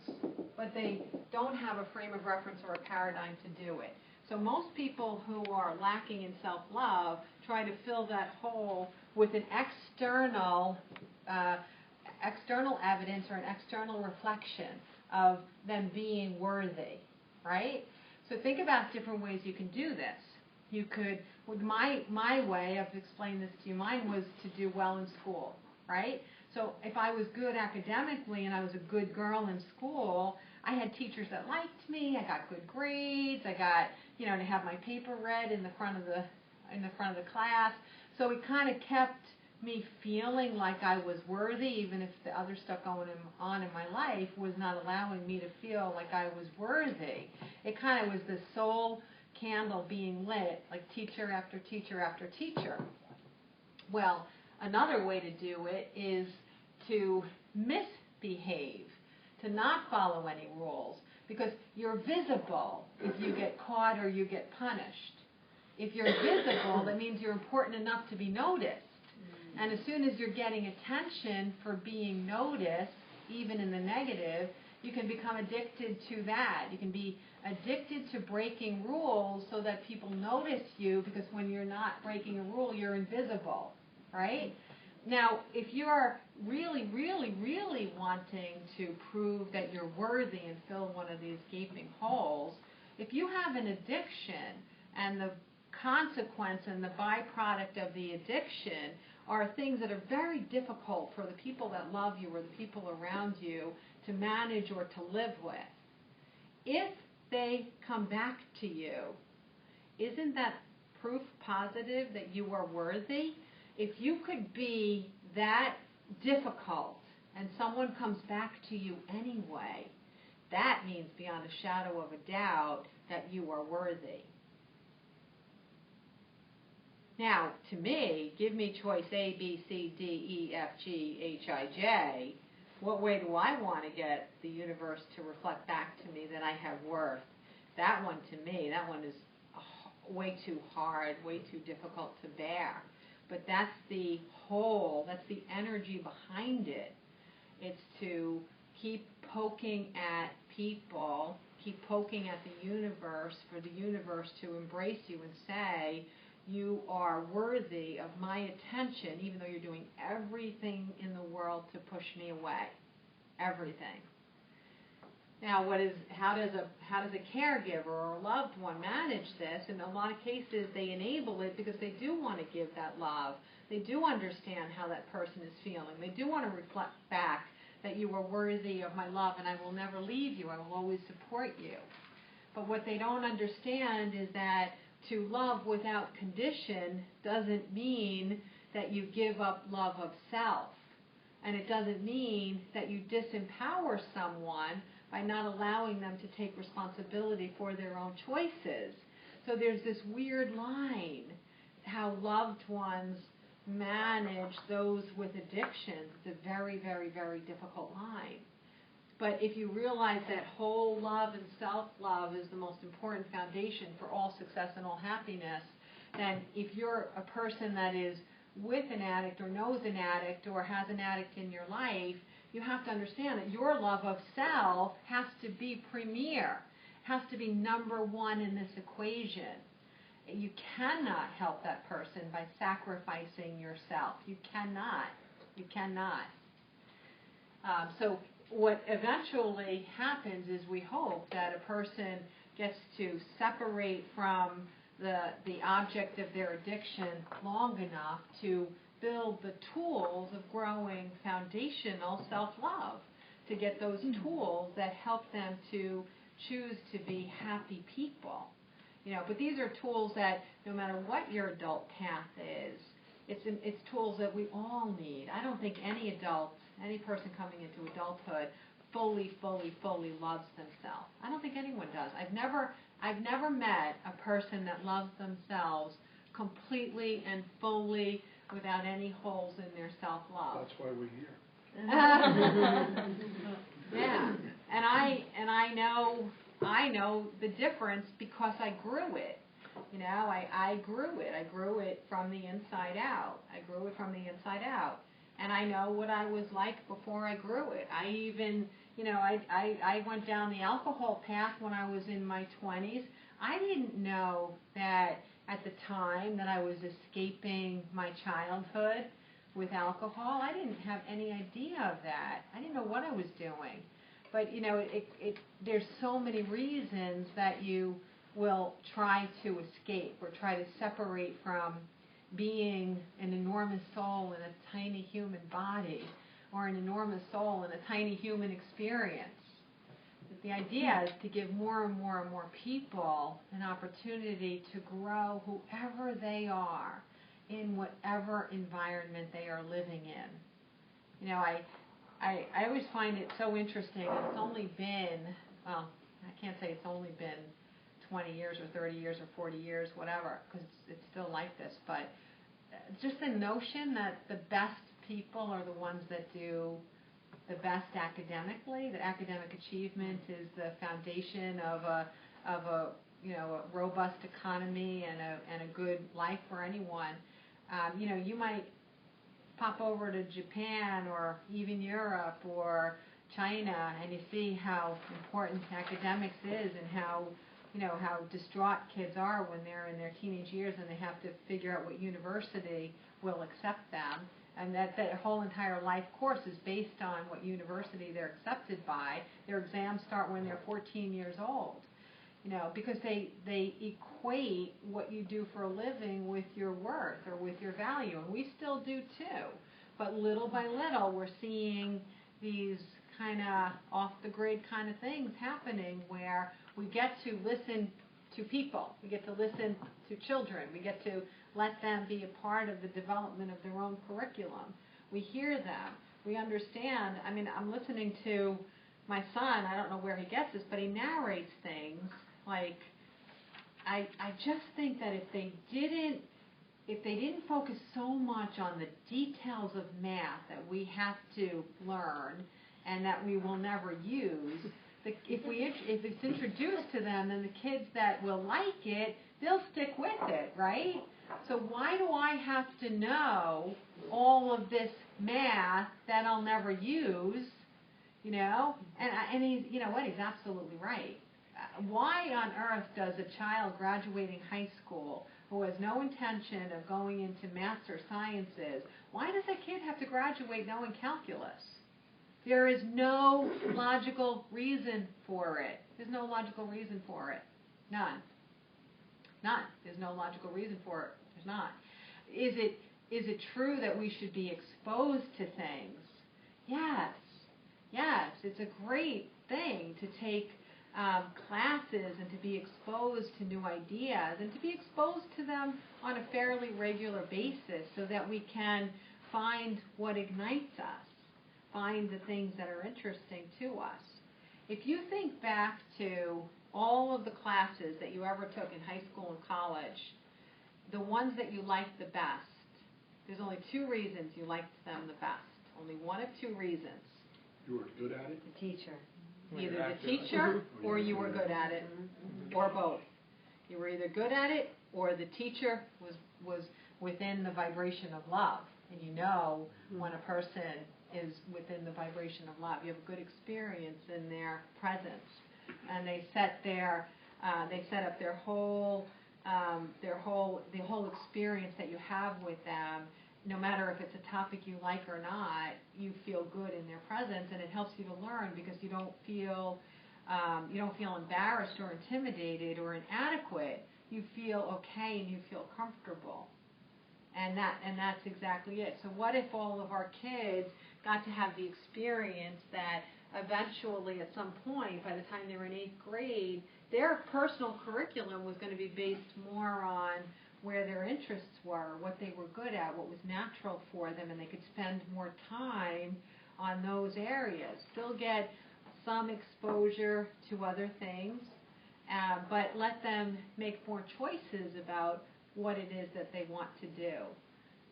but they don't have a frame of reference or a paradigm to do it. So most people who are lacking in self-love try to fill that hole with an external evidence or an external reflection of them being worthy, right? So think about different ways you can do this. You could, with my way of explaining this to you, mine was to do well in school, right? So if I was good academically and I was a good girl in school, I had teachers that liked me, I got good grades, I got, to have my paper read in the front of the class. So it kind of kept me feeling like I was worthy, even if the other stuff going on in my life was not allowing me to feel like I was worthy. It kind of was the sole candle being lit, like teacher after teacher after teacher. Well, another way to do it is to misbehave, to not follow any rules, because you're visible if you get caught or you get punished. If you're visible, that means you're important enough to be noticed. And as soon as you're getting attention for being noticed, even in the negative, you can become addicted to that. You can be addicted to breaking rules so that people notice you, because when you're not breaking a rule, you're invisible, right? Now, if you're really, really, really wanting to prove that you're worthy and fill one of these gaping holes, if you have an addiction and the consequence and the byproduct of the addiction are things that are very difficult for the people that love you or the people around you to manage or to live with, if they come back to you, isn't that proof positive that you are worthy? If you could be that difficult and someone comes back to you anyway, that means beyond a shadow of a doubt that you are worthy. Now, to me, give me choice A, B, C, D, E, F, G, H, I, J. What way do I want to get the universe to reflect back to me that I have worth? That one, to me, that one is way too hard, way too difficult to bear. But that's the whole, that's the energy behind it. It's to keep poking at people, keep poking at the universe, for the universe to embrace you and say, you are worthy of my attention, even though you're doing everything in the world to push me away. Everything. Now, how does a caregiver or a loved one manage this? In a lot of cases, they enable it because they do want to give that love. They do understand how that person is feeling. They do want to reflect back that you are worthy of my love and I will never leave you. I will always support you. But what they don't understand is that to love without condition doesn't mean that you give up love of self. And it doesn't mean that you disempower someone by not allowing them to take responsibility for their own choices. So there's this weird line, how loved ones manage those with addictions. It's a very, very, very difficult line. But if you realize that whole love and self-love is the most important foundation for all success and all happiness, then if you're a person that is with an addict or knows an addict or has an addict in your life, you have to understand that your love of self has to be premier, has to be number one in this equation. You cannot help that person by sacrificing yourself. You cannot. You cannot. So what eventually happens is we hope that a person gets to separate from the object of their addiction long enough to build the tools of growing foundational self-love, to get those tools that help them to choose to be happy people. But these are tools that no matter what your adult path is, it's tools that we all need. I don't think any adult, any person coming into adulthood fully loves themselves. I don't think anyone does. I've never met a person that loves themselves completely and fully without any holes in their self-love. That's why we're here. Yeah, and I know the difference because I grew it. I grew it. I grew it from the inside out. And I know what I was like before I grew it. I even, I went down the alcohol path when I was in my 20s. I didn't know that at the time that I was escaping my childhood with alcohol. I didn't have any idea of that. I didn't know what I was doing. But, there's so many reasons that you will try to escape or try to separate from being an enormous soul in a tiny human body or an enormous soul in a tiny human experience. But the idea is to give more and more and more people an opportunity to grow whoever they are in whatever environment they are living in. I always find it so interesting. It's only been, well, I can't say it's only been 20 years or 30 years or 40 years, whatever, because it's still like this, but just the notion that the best people are the ones that do the best academically, that academic achievement is the foundation of a robust economy and a good life for anyone. You might pop over to Japan or even Europe or China and you see how important academics is and how distraught kids are when they're in their teenage years and they have to figure out what university will accept them, and that whole entire life course is based on what university they're accepted by. Their exams start when they're 14 years old, because they equate what you do for a living with your worth or with your value, and we still do too. But little by little, we're seeing these kind of off-the-grid kind of things happening where we get to listen to people, we get to listen to children, we get to let them be a part of the development of their own curriculum. We hear them, we understand. I mean, I'm listening to my son, I don't know where he gets this, but he narrates things like, I just think that if they didn't focus so much on the details of math that we have to learn and that we will never use, if it's introduced to them, then the kids that will like it, they'll stick with it, right? So why do I have to know all of this math that I'll never use? And he's, he's absolutely right. Why on earth does a child graduating high school who has no intention of going into maths or sciences, why does a kid have to graduate knowing calculus? There is no logical reason for it. There's no logical reason for it. None. There's no logical reason for it. There's not. Is it true that we should be exposed to things? Yes. It's a great thing to take classes and to be exposed to new ideas and to be exposed to them on a fairly regular basis so that we can find what ignites us, find the things that are interesting to us. If you think back to all of the classes that you ever took in high school and college, the ones that you liked the best, there's only two reasons you liked them the best. Only one of two reasons. You were good at it? The teacher. Either the teacher or you were good at it, or both. You were either good at it or the teacher was within the vibration of love. And when a person is within the vibration of love, you have a good experience in their presence, and they set up the whole experience that you have with them. No matter if it's a topic you like or not, you feel good in their presence, and it helps you to learn because you don't feel embarrassed or intimidated or inadequate. You feel okay and you feel comfortable, and that's exactly it. So what if all of our kids got to have the experience that eventually, at some point, by the time they were in 8th grade, their personal curriculum was going to be based more on where their interests were, what they were good at, what was natural for them, and they could spend more time on those areas. Still get some exposure to other things, but let them make more choices about what it is that they want to do.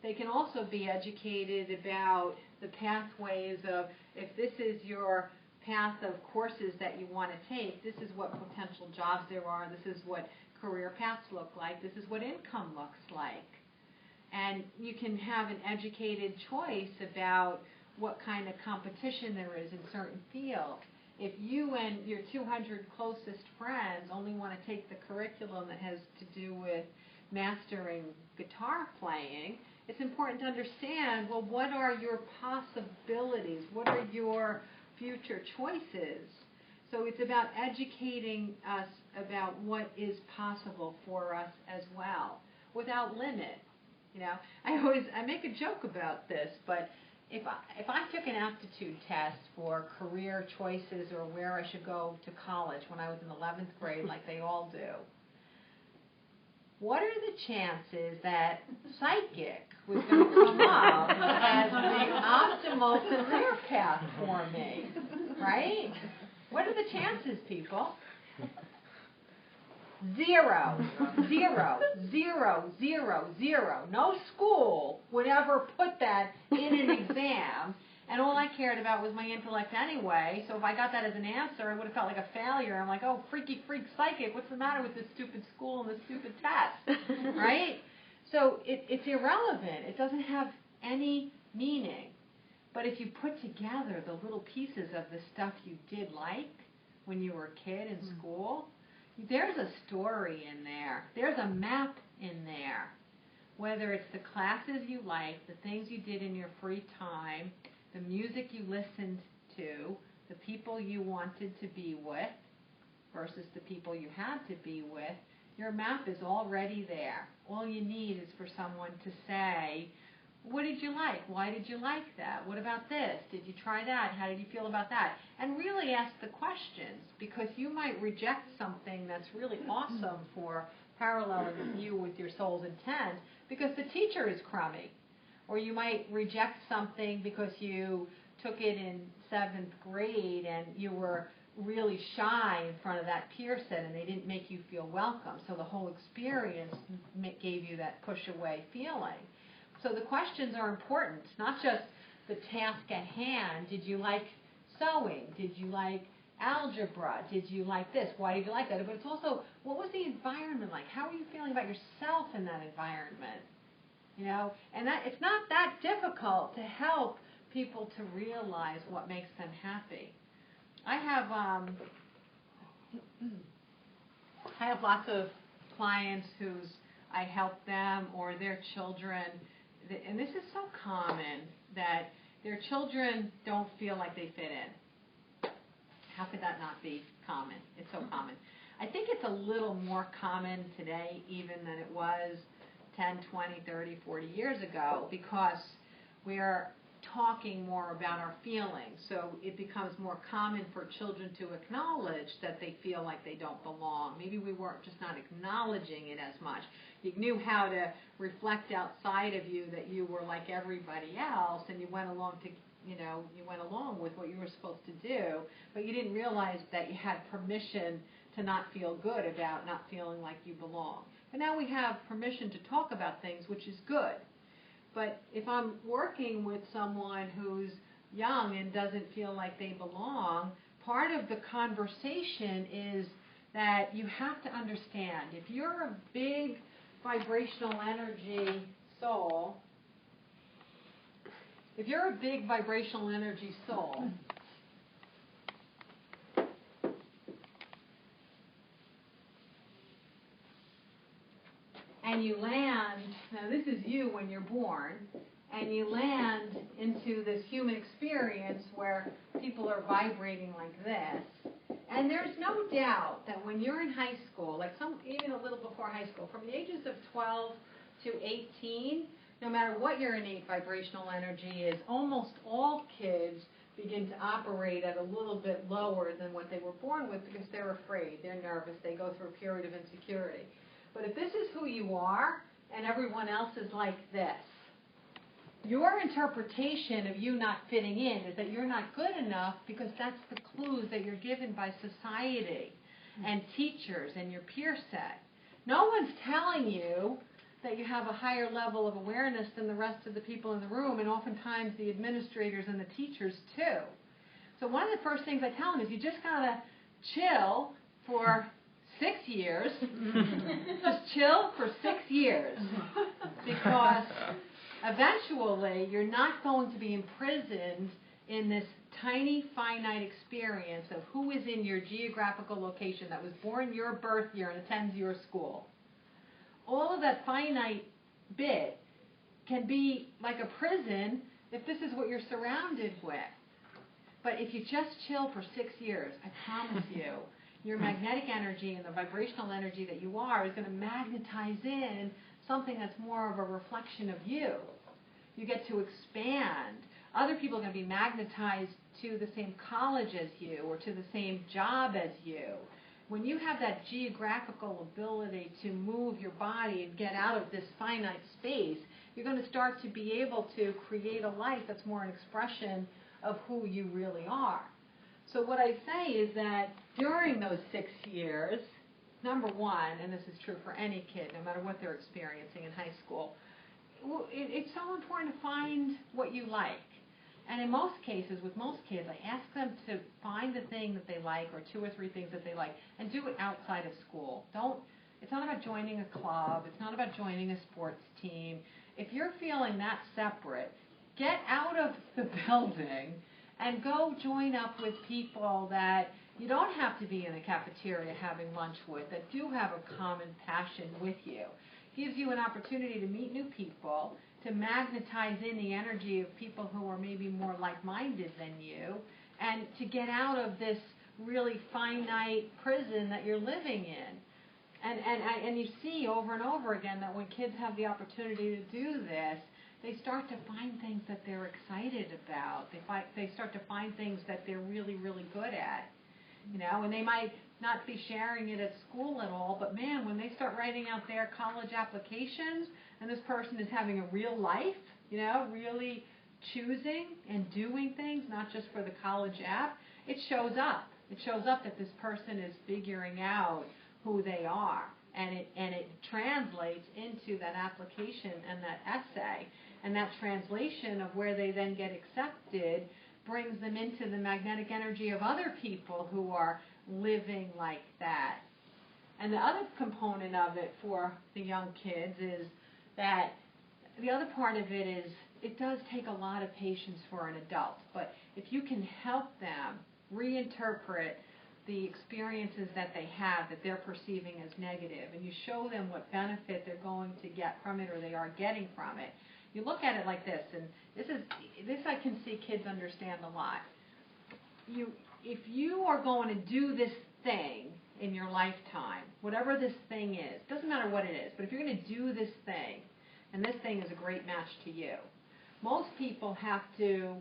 They can also be educated about the pathways of, if this is your path of courses that you want to take, this is what potential jobs there are, this is what career paths look like, this is what income looks like. And you can have an educated choice about what kind of competition there is in certain fields. If you and your 200 closest friends only want to take the curriculum that has to do with mastering guitar playing, it's important to understand, well, what are your possibilities? What are your future choices? So it's about educating us about what is possible for us as well, without limit. You know, I make a joke about this, but if I took an aptitude test for career choices or where I should go to college when I was in 11th grade, like they all do, what are the chances that psychic was going to come up as the optimal career path for me, right? What are the chances, people? 0, 0, 0, 0, 0. No school would ever put that in an exam, and all I cared about was my intellect anyway, so if I got that as an answer, I would have felt like a failure. I'm like, oh, freaky freak psychic, what's the matter with this stupid school and this stupid test, right? So it's irrelevant. It doesn't have any meaning. But if you put together the little pieces of the stuff you did like when you were a kid in school, there's a story in there. There's a map in there. Whether it's the classes you liked, the things you did in your free time, the music you listened to, the people you wanted to be with versus the people you had to be with, your map is already there. All you need is for someone to say, what did you like? Why did you like that? What about this? Did you try that? How did you feel about that? And really ask the questions, because you might reject something that's really awesome for paralleling you with your soul's intent because the teacher is crummy. Or you might reject something because you took it in 7th grade and you were really shy in front of that peer set and they didn't make you feel welcome. So the whole experience gave you that push-away feeling. So the questions are important, not just the task at hand. Did you like sewing? Did you like algebra? Did you like this? Why did you like that? But it's also, what was the environment like? How are you feeling about yourself in that environment? You know, and that it's not that difficult to help people to realize what makes them happy. I have lots of clients whose I help them or their children, and this is so common, that their children don't feel like they fit in. How could that not be common? It's so common. I think it's a little more common today even than it was 10, 20, 30, 40 years ago, because we're talking more about our feelings. So it becomes more common for children to acknowledge that they feel like they don't belong. Maybe we weren't just not acknowledging it as much. You knew how to reflect outside of you that you were like everybody else, and you went along to, you went along with what you were supposed to do, but you didn't realize that you had permission to not feel good about not feeling like you belong. But now we have permission to talk about things, which is good. But if I'm working with someone who's young and doesn't feel like they belong, part of the conversation is that you have to understand, if you're a big vibrational energy soul, and you land, now this is you when you're born, and you land into this human experience where people are vibrating like this, and there's no doubt that when you're in high school, like even a little before high school, from the ages of 12 to 18, no matter what your innate vibrational energy is, almost all kids begin to operate at a little bit lower than what they were born with because they're afraid, they're nervous, they go through a period of insecurity. But if this is who you are and everyone else is like this, your interpretation of you not fitting in is that you're not good enough because that's the clues that you're given by society and teachers and your peer set. No one's telling you that you have a higher level of awareness than the rest of the people in the room, and oftentimes the administrators and the teachers too. So one of the first things I tell them is you just gotta chill for 6 years. Just chill for 6 years, because eventually you're not going to be imprisoned in this tiny finite experience of who is in your geographical location that was born your birth year and attends your school. all of that finite bit can be like a prison if this is what you're surrounded with. But if you just chill for 6 years, I promise you, your magnetic energy and the vibrational energy that you are is going to magnetize in something that's more of a reflection of you. You get to expand. Other people are going to be magnetized to the same college as you or to the same job as you. When you have that geographical ability to move your body and get out of this finite space, you're going to start to be able to create a life that's more an expression of who you really are. So what I say is that during those 6 years, number one, and this is true for any kid, no matter what they're experiencing in high school, it's so important to find what you like. And in most cases, with most kids, I ask them to find the thing that they like or 2 or 3 things that they like and do it outside of school. It's not about joining a club. It's not about joining a sports team. If you're feeling that separate, get out of the building and go join up with people that you don't have to be in a cafeteria having lunch with, that do have a common passion with you. Gives you an opportunity to meet new people, to magnetize in the energy of people who are maybe more like-minded than you, and to get out of this really finite prison that you're living in. And you see over and over again that when kids have the opportunity to do this, they start to find things that they're excited about. They start to find things that they're really, really good at. You know, and they might not be sharing it at school at all, but man, when they start writing out their college applications and this person is having a real life, you know, really choosing and doing things, not just for the college app, it shows up. It shows up that this person is figuring out who they are, and it translates into that application and that essay, and that translation of where they then get accepted brings them into the magnetic energy of other people who are living like that. And the other component of it for the young kids is that the other part of it is it does take a lot of patience for an adult, but if you can help them reinterpret the experiences that they have that they're perceiving as negative, and you show them what benefit they're going to get from it or they are getting from it. You look at it like this, and this I can see kids understand a lot. If you are going to do this thing in your lifetime, whatever this thing is, doesn't matter what it is, but if you're going to do this thing, and this thing is a great match to you, most people have to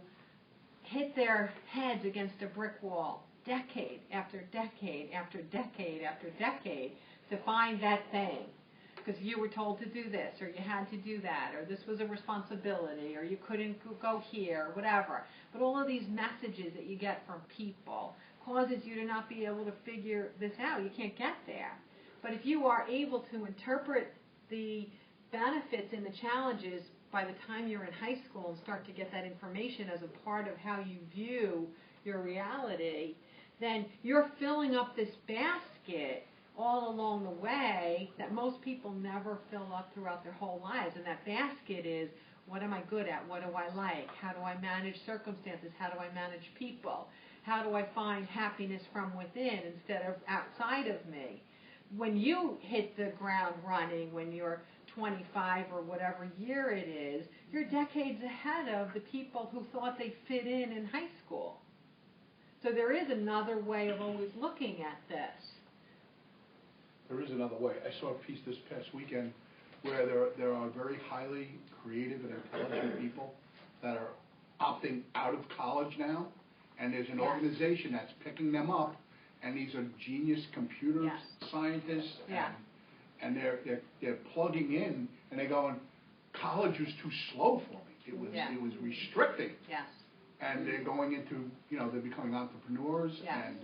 hit their heads against a brick wall decade after decade after decade after decade to find that thing. Because you were told to do this, or you had to do that, or this was a responsibility, or you couldn't go here, or whatever. But all of these messages that you get from people causes you to not be able to figure this out. You can't get there. But if you are able to interpret the benefits and the challenges by the time you're in high school and start to get that information as a part of how you view your reality, then you're filling up this basket all along the way that most people never fill up throughout their whole lives. And that basket is, what am I good at? What do I like? How do I manage circumstances? How do I manage people? How do I find happiness from within instead of outside of me? When you hit the ground running, when you're 25 or whatever year it is, you're decades ahead of the people who thought they fit in high school. So there is another way of always looking at this. There is another way. I saw a piece this past weekend where there are very highly creative and intelligent people that are opting out of college now, and there's an organization that's picking them up, and these are genius computer scientists, and they're plugging in, and they're going, college was too slow for me. It was restricting. Yes. And they're going into, they're becoming entrepreneurs, and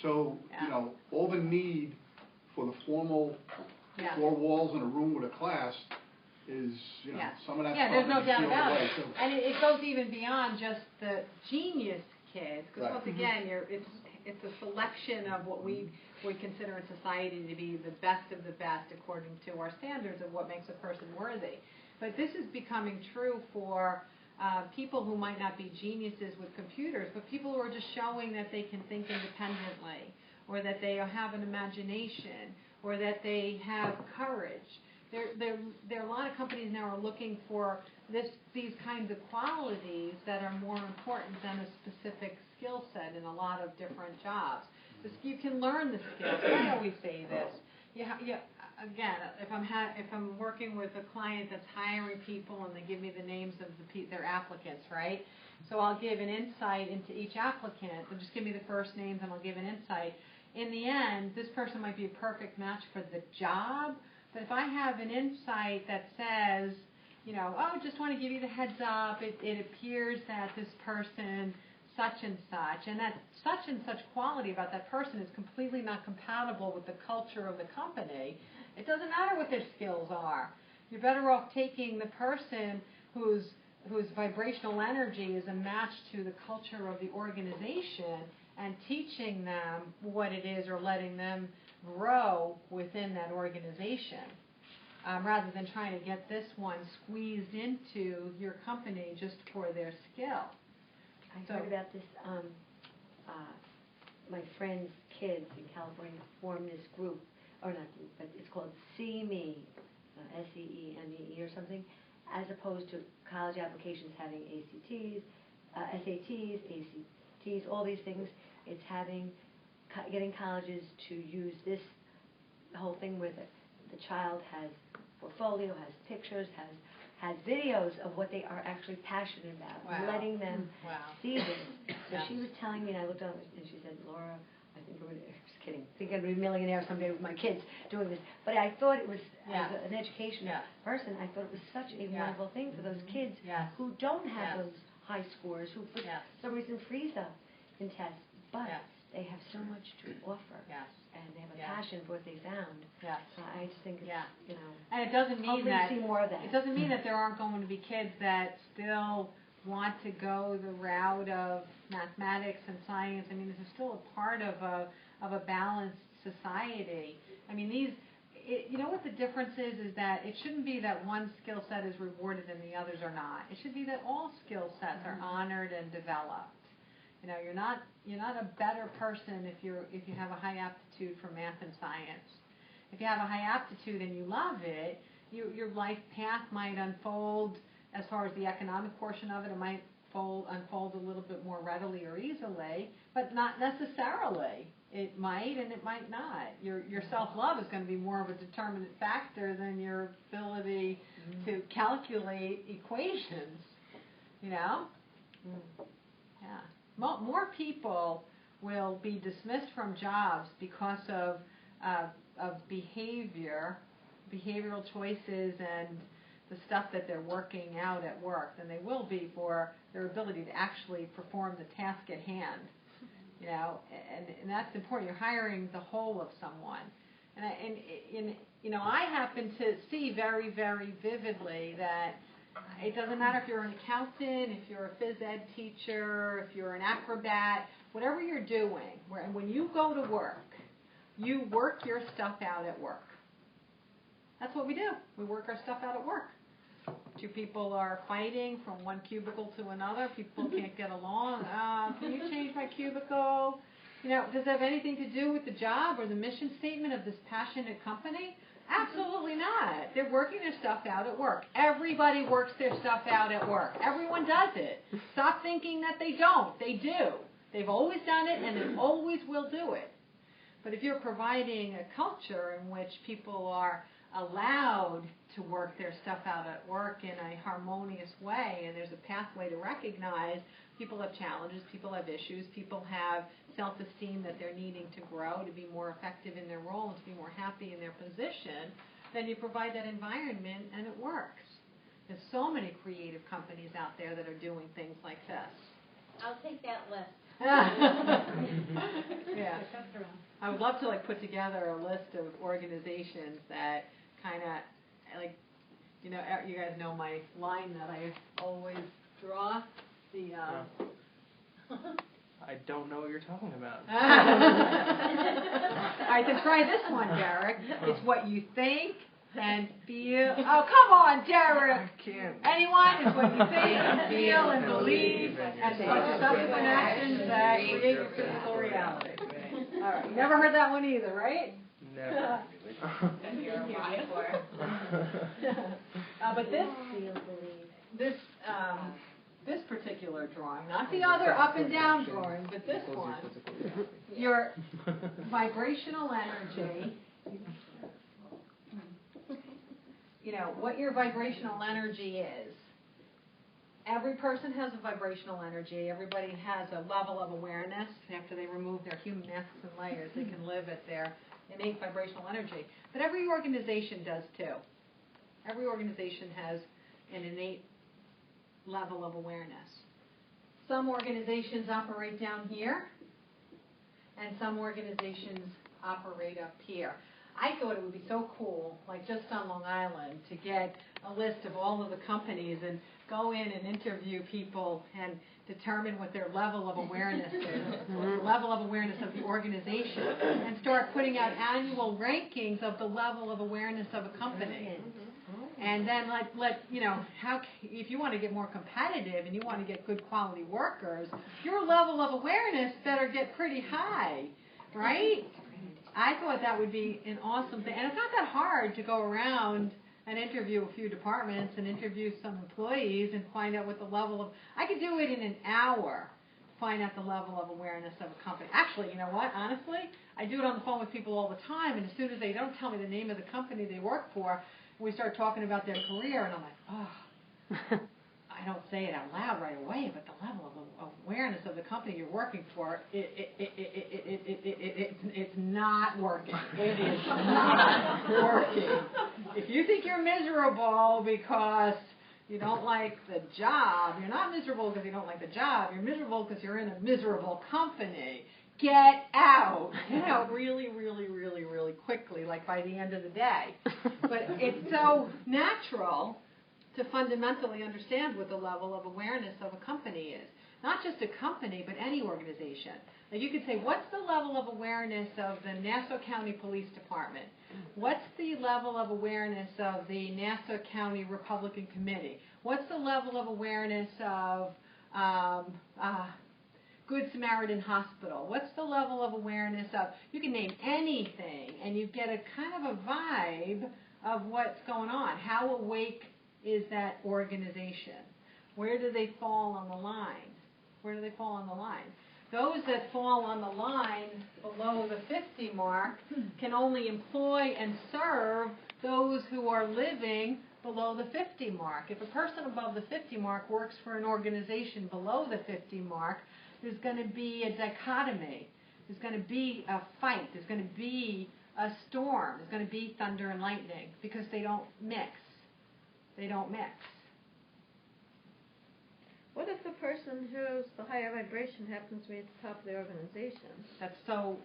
so, all the need for the formal 4 walls in a room with a class is, some of that there's no doubt about it. So. And it goes even beyond just the genius kids, because once again, it's a selection of what we consider in society to be the best of the best according to our standards of what makes a person worthy. But this is becoming true for people who might not be geniuses with computers, but people who are just showing that they can think independently, or that they have an imagination, or that they have courage. there are a lot of companies now are looking for these kinds of qualities that are more important than a specific skill set in a lot of different jobs. You can learn the skills. I always say this. Again, if I'm working with a client that's hiring people and they give me the names of their applicants, right? So I'll give an insight into each applicant. They'll just give me the first names and I'll give an insight. In the end, this person might be a perfect match for the job, but if I have an insight that says, just want to give you the heads up, it appears that this person such and that such and such quality about that person is completely not compatible with the culture of the company, it doesn't matter what their skills are. You're better off taking the person whose vibrational energy is a match to the culture of the organization and teaching them what it is or letting them grow within that organization, rather than trying to get this one squeezed into your company just for their skill. I heard about this, my friend's kids in California formed this group, or not group, but it's called SEEME, SEEME or something, as opposed to college applications having ACTs, SATs, ACTs, all these things. It's getting colleges to use this whole thing where the child has portfolio, has pictures, has videos of what they are actually passionate about, and letting them see this. So she was telling me, and I looked on and she said, Laura, I think just kidding, I think I'd be a millionaire someday with my kids doing this. But I thought it was, as an education person, I thought it was such a wonderful thing for those kids who don't have those high scores, who for some reason freeze up in tests, but they have so much to offer. And they have a passion for what they found. So I just think it's, And it doesn't mean that, see more of that. It doesn't mean that there aren't going to be kids that still want to go the route of mathematics and science. I mean, this is still a part of a balanced society. I mean, you know what the difference is that it shouldn't be that one skill set is rewarded and the others are not. It should be that all skill sets are honored and developed. You're not a better person if you have a high aptitude for math and science. If you have a high aptitude and you love it, your life path might unfold. As far as the economic portion of it, it might unfold a little bit more readily or easily, but not necessarily. It might and it might not. Your self-love is going to be more of a determinant factor than your ability to calculate equations. Yeah. More people will be dismissed from jobs because of behavioral choices and the stuff that they're working out at work than they will be for their ability to actually perform the task at hand. And that's important. You're hiring the whole of someone. And I happen to see very, very vividly that it doesn't matter if you're an accountant, if you're a phys ed teacher, if you're an acrobat, whatever you're doing, when you go to work, you work your stuff out at work. That's what we do. We work our stuff out at work. Two people are fighting from one cubicle to another. People can't get along. Can you change my cubicle? Does it have anything to do with the job or the mission statement of this passionate company? Absolutely not. They're working their stuff out at work. Everybody works their stuff out at work. Everyone does it. Stop thinking that they don't. They do. They've always done it and they always will do it. But if you're providing a culture in which people are allowed to work their stuff out at work in a harmonious way, and there's a pathway to recognize people have challenges, people have issues, people have self-esteem that they're needing to grow to be more effective in their role and to be more happy in their position, then you provide that environment and it works. There's so many creative companies out there that are doing things like this. I'll take that list. Yeah. I would love to put together a list of organizations that kind of you guys know my line that I always draw. I don't know what you're talking about. All right, then try this one, Derek. It's what you think and feel. Oh, come on, Derek. I can't. Anyone? It's what you think and feel and believe and such subsequent actions that create your physical reality. All right, you never heard that one either, right? Never. You're a liar for. But this particular drawing, not the other up and down drawing, but this one, your vibrational energy, what your vibrational energy is. Every person has a vibrational energy. Everybody has a level of awareness. After they remove their human masks and layers, they can live at their innate vibrational energy. But every organization does too. Every organization has an innate level of awareness. Some organizations operate down here, and some organizations operate up here. I thought it would be so cool, like just on Long Island, to get a list of all of the companies and go in and interview people and determine what their level of awareness is, or the level of awareness of the organization, and start putting out annual rankings of the level of awareness of a company. And then if you want to get more competitive and you want to get good quality workers, your level of awareness better get pretty high, right? I thought that would be an awesome thing. And it's not that hard to go around and interview a few departments and interview some employees and find out what the level of, I could do it in an hour, find out the level of awareness of a company. Actually, you know what, honestly, I do it on the phone with people all the time, and as soon as they don't tell me the name of the company they work for, we start talking about their career, and I'm like, oh, I don't say it out loud right away, but the level of awareness of the company you're working for, it's not working. It is not working. If you think you're miserable because you don't like the job, you're not miserable because you don't like the job, you're miserable because you're in a miserable company. Get out, really, really, really, really quickly, like by the end of the day. But it's so natural to fundamentally understand what the level of awareness of a company is. Not just a company, but any organization. Like you could say, what's the level of awareness of the Nassau County Police Department? What's the level of awareness of the Nassau County Republican Committee? What's the level of awareness of Good Samaritan Hospital? What's the level of awareness of, you can name anything, and you get a kind of a vibe of what's going on. How awake is that organization? Where do they fall on the line? Where do they fall on the line? Those that fall on the line below the 50 mark can only employ and serve those who are living below the 50 mark. If a person above the 50 mark works for an organization below the 50 mark, there's going to be a dichotomy. There's going to be a fight. There's going to be a storm. There's going to be thunder and lightning because they don't mix. They don't mix. What if the person who's the higher vibration happens to be at the top of the organization? That's so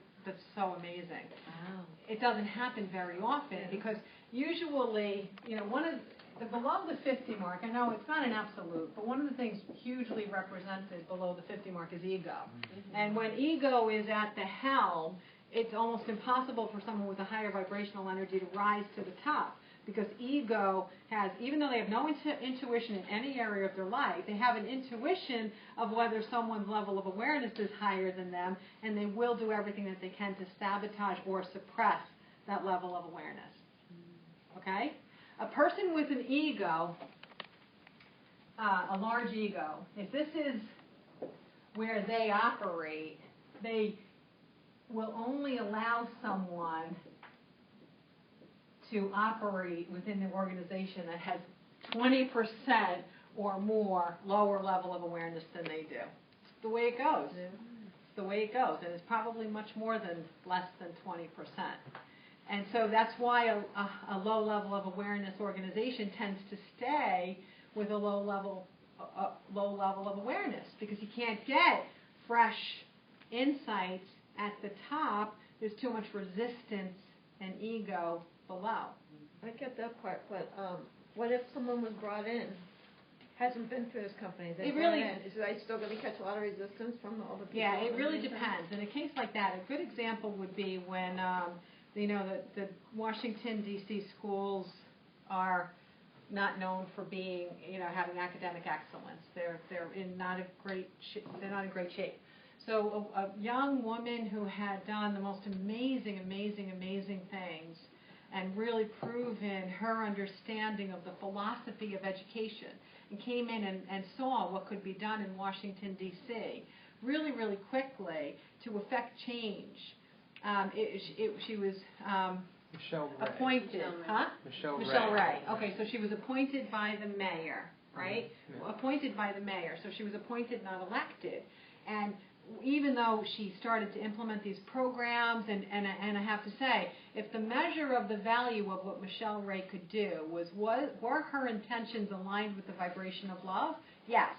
amazing. Wow. It doesn't happen very often because usually, one of the below the 50 mark, I know it's not an absolute, but one of the things hugely represented below the 50 mark is ego. Mm-hmm. And when ego is at the helm, it's almost impossible for someone with a higher vibrational energy to rise to the top. Because ego has, even though they have no intuition in any area of their life, they have an intuition of whether someone's level of awareness is higher than them, and they will do everything that they can to sabotage or suppress that level of awareness. Okay? A person with an ego, a large ego, if this is where they operate, they will only allow someone to operate within the organization that has 20% or more lower level of awareness than they do. It's the way it goes. Yeah. It's the way it goes. And it's probably much more than less than 20%. And so that's why a low level of awareness organization tends to stay with a low level of awareness, because you can't get fresh insights at the top. There's too much resistance and ego below. I get that part, but what if someone was brought in, hasn't been through this company, is they still going to catch a lot of resistance from all the people? Yeah, it really depends. In a case like that, a good example would be when the Washington D.C. schools are not known for being, having academic excellence. They're not in great shape. So a young woman who had done the most amazing things and really proven her understanding of the philosophy of education, and came in and saw what could be done in Washington, D.C., really, really quickly to effect change. She was Michelle Ray. appointed, huh? Michelle Ray. Okay, so she was appointed by the mayor, right? Yeah. Appointed by the mayor, so she was appointed, not elected. And even though she started to implement these programs, and I have to say, if the measure of the value of what Michelle Ray could do were her intentions aligned with the vibration of love? Yes.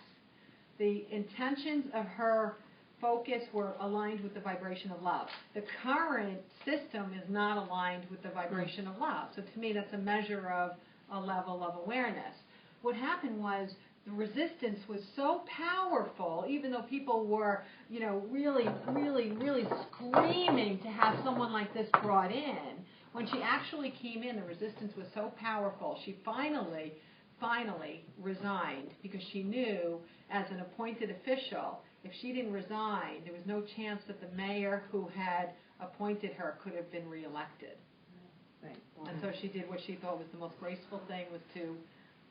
The intentions of her focus were aligned with the vibration of love. The current system is not aligned with the vibration of love. So to me, that's a measure of a level of awareness. What happened was the resistance was so powerful, even though people were, really, really, really screaming to have someone like this brought in. When she actually came in, the resistance was so powerful. She finally resigned, because she knew, as an appointed official, if she didn't resign, there was no chance that the mayor who had appointed her could have been reelected. Right. And so she did what she thought was the most graceful thing, was to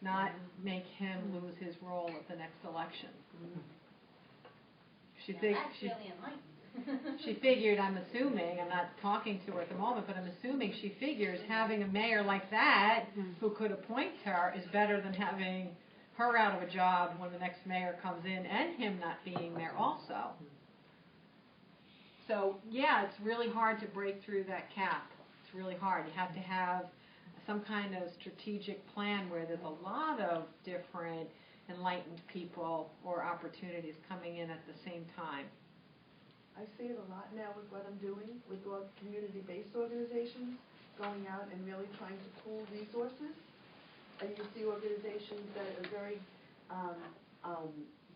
not make him lose his role at the next election. She figured, I'm assuming, I'm not talking to her at the moment, but I'm assuming she figures having a mayor like that who could appoint her is better than having her out of a job when the next mayor comes in, and him not being there also. So yeah, it's really hard to break through that cap. It's really hard. You have to have some kind of strategic plan where there's a lot of different enlightened people or opportunities coming in at the same time. I see it a lot now with what I'm doing with all community-based organizations, going out and really trying to pool resources. And you see organizations that are very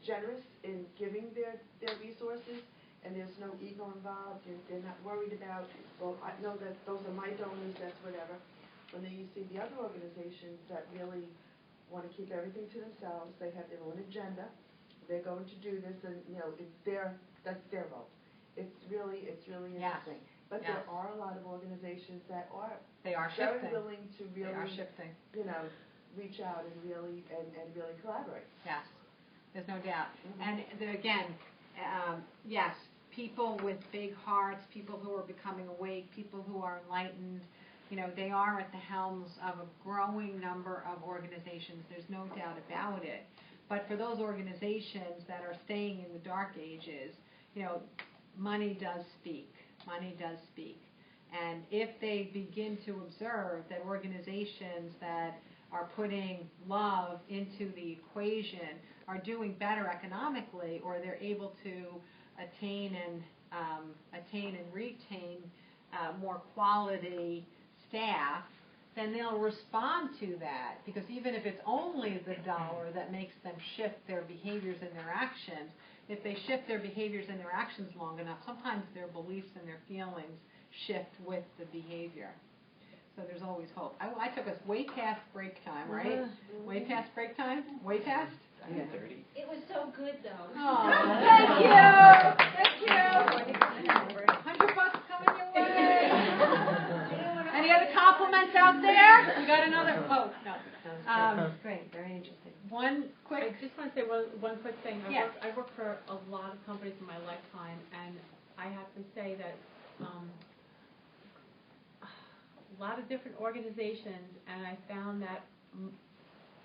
generous in giving their resources, and there's no ego involved. They're not worried about, well, I know that those are my donors, that's whatever. When then you see the other organizations that really want to keep everything to themselves, they have their own agenda, they're going to do this, and that's their vote. It's really interesting. But there are a lot of organizations that are very willing to really, reach out and really collaborate. Yes, there's no doubt. And again, yes, people with big hearts, people who are becoming awake, people who are enlightened, they are at the helms of a growing number of organizations. There's no doubt about it. But for those organizations that are staying in the dark ages, money does speak. Money does speak. And if they begin to observe that organizations that are putting love into the equation are doing better economically, or they're able to attain and retain more quality staff, then they'll respond to that. Because even if it's only the dollar that makes them shift their behaviors and their actions, if they shift their behaviors and their actions long enough, sometimes their beliefs and their feelings shift with the behavior. So there's always hope. I took us way past break time, right? Way past break time? Way past? I'm at 30. It was so good, though. Oh, thank you. Thank you. $100 coming your way. Any other compliments out there? We got another. Oh, no. Great, very interesting. One quick. I just want to say one quick thing. Yes. I worked for a lot of companies in my lifetime, and I have to say that a lot of different organizations, and I found that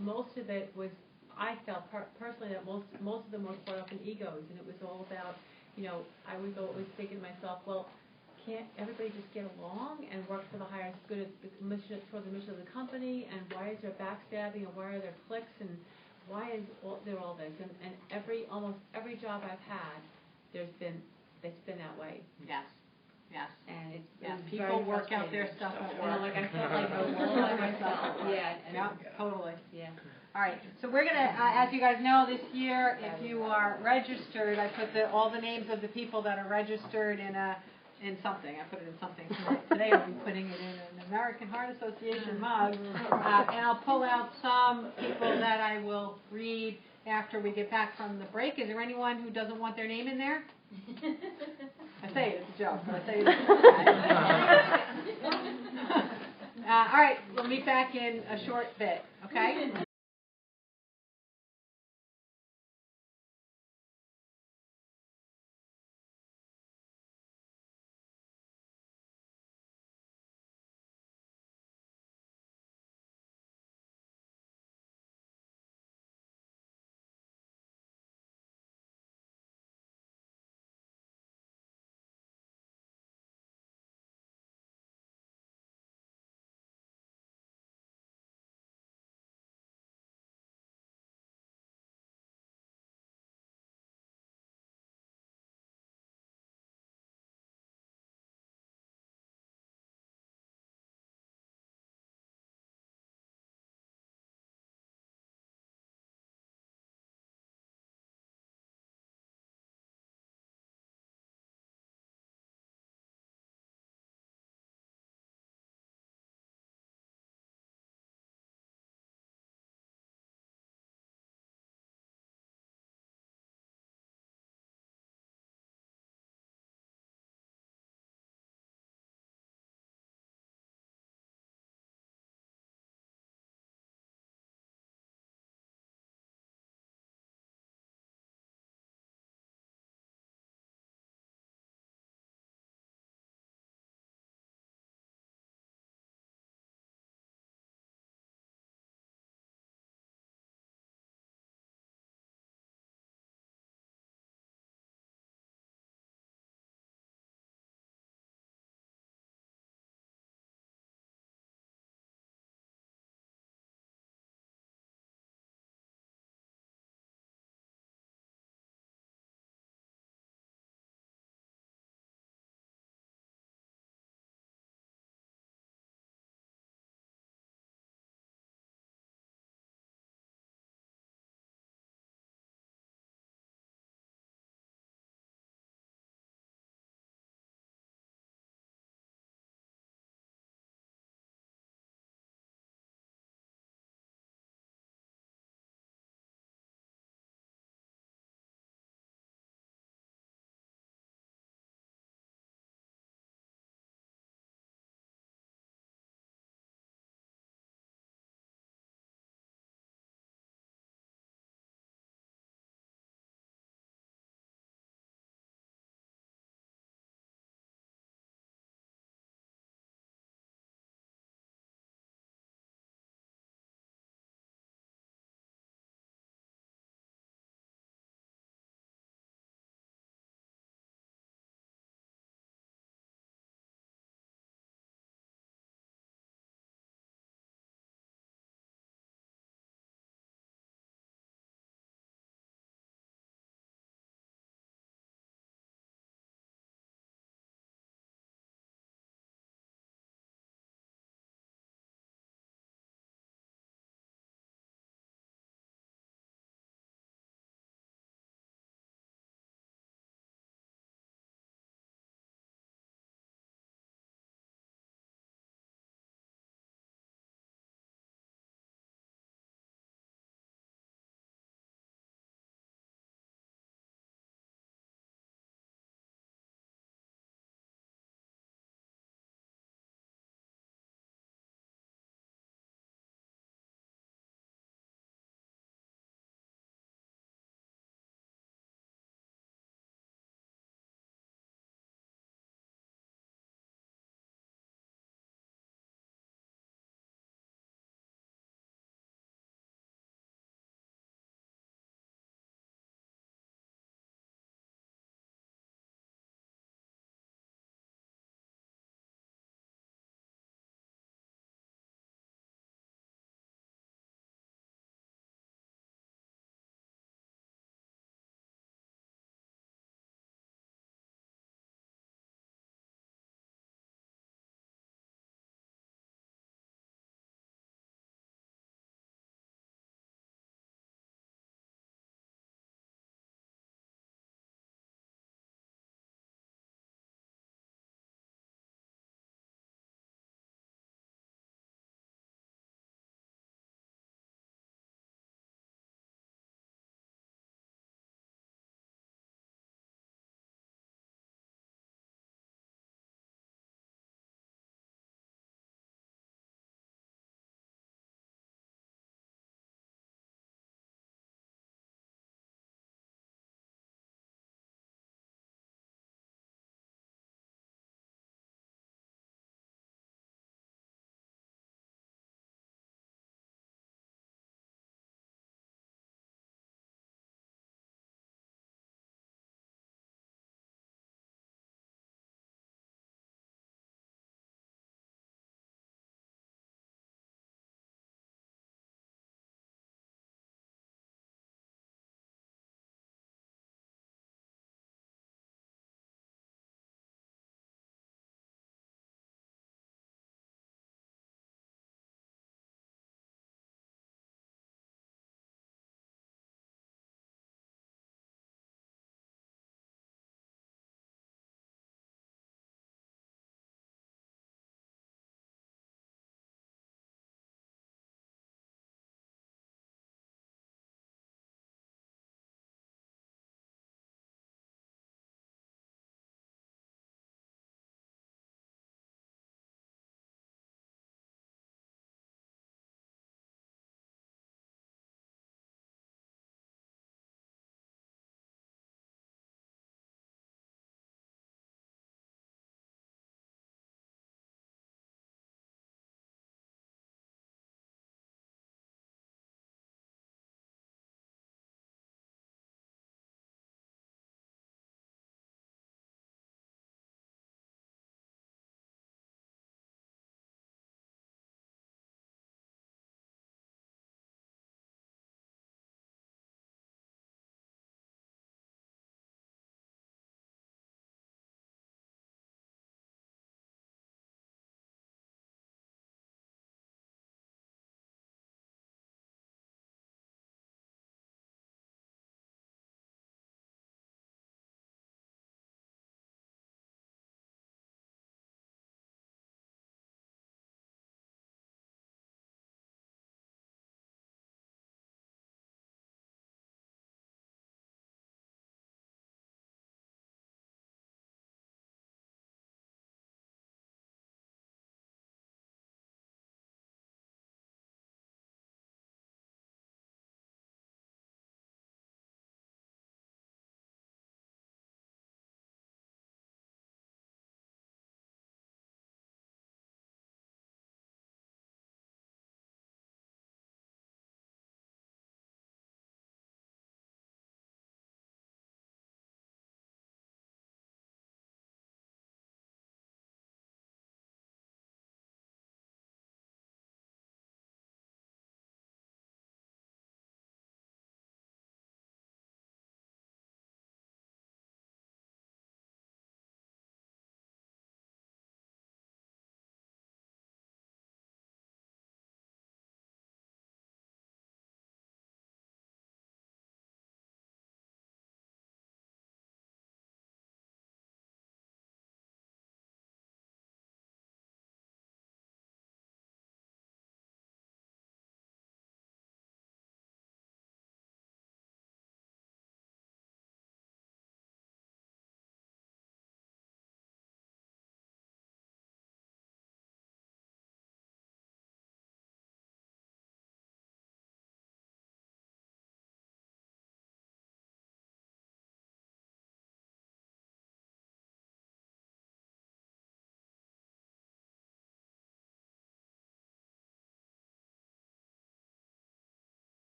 most of it was, I felt personally that most of them were caught up in egos, and it was all about, I was always thinking to myself, well, can't everybody just get along and work for the highest good of the mission, for the mission of the company? And why is there backstabbing, and why are there cliques, and why is there all this? And almost every job I've had, it's been that way. Yes. Yes. And it's people work out their stuff at work. Like I felt like I was working by myself. Yeah. Totally. Yeah. All right. So we're gonna, as you guys know, this year, if you are registered, I put all the names of the people that are registered in something. I put it in something today. I'll be putting it in an American Heart Association mug, and I'll pull out some people that I will read after we get back from the break. Is there anyone who doesn't want their name in there? I say it, it's a joke, but I say it. All right, we'll meet back in a short bit, okay?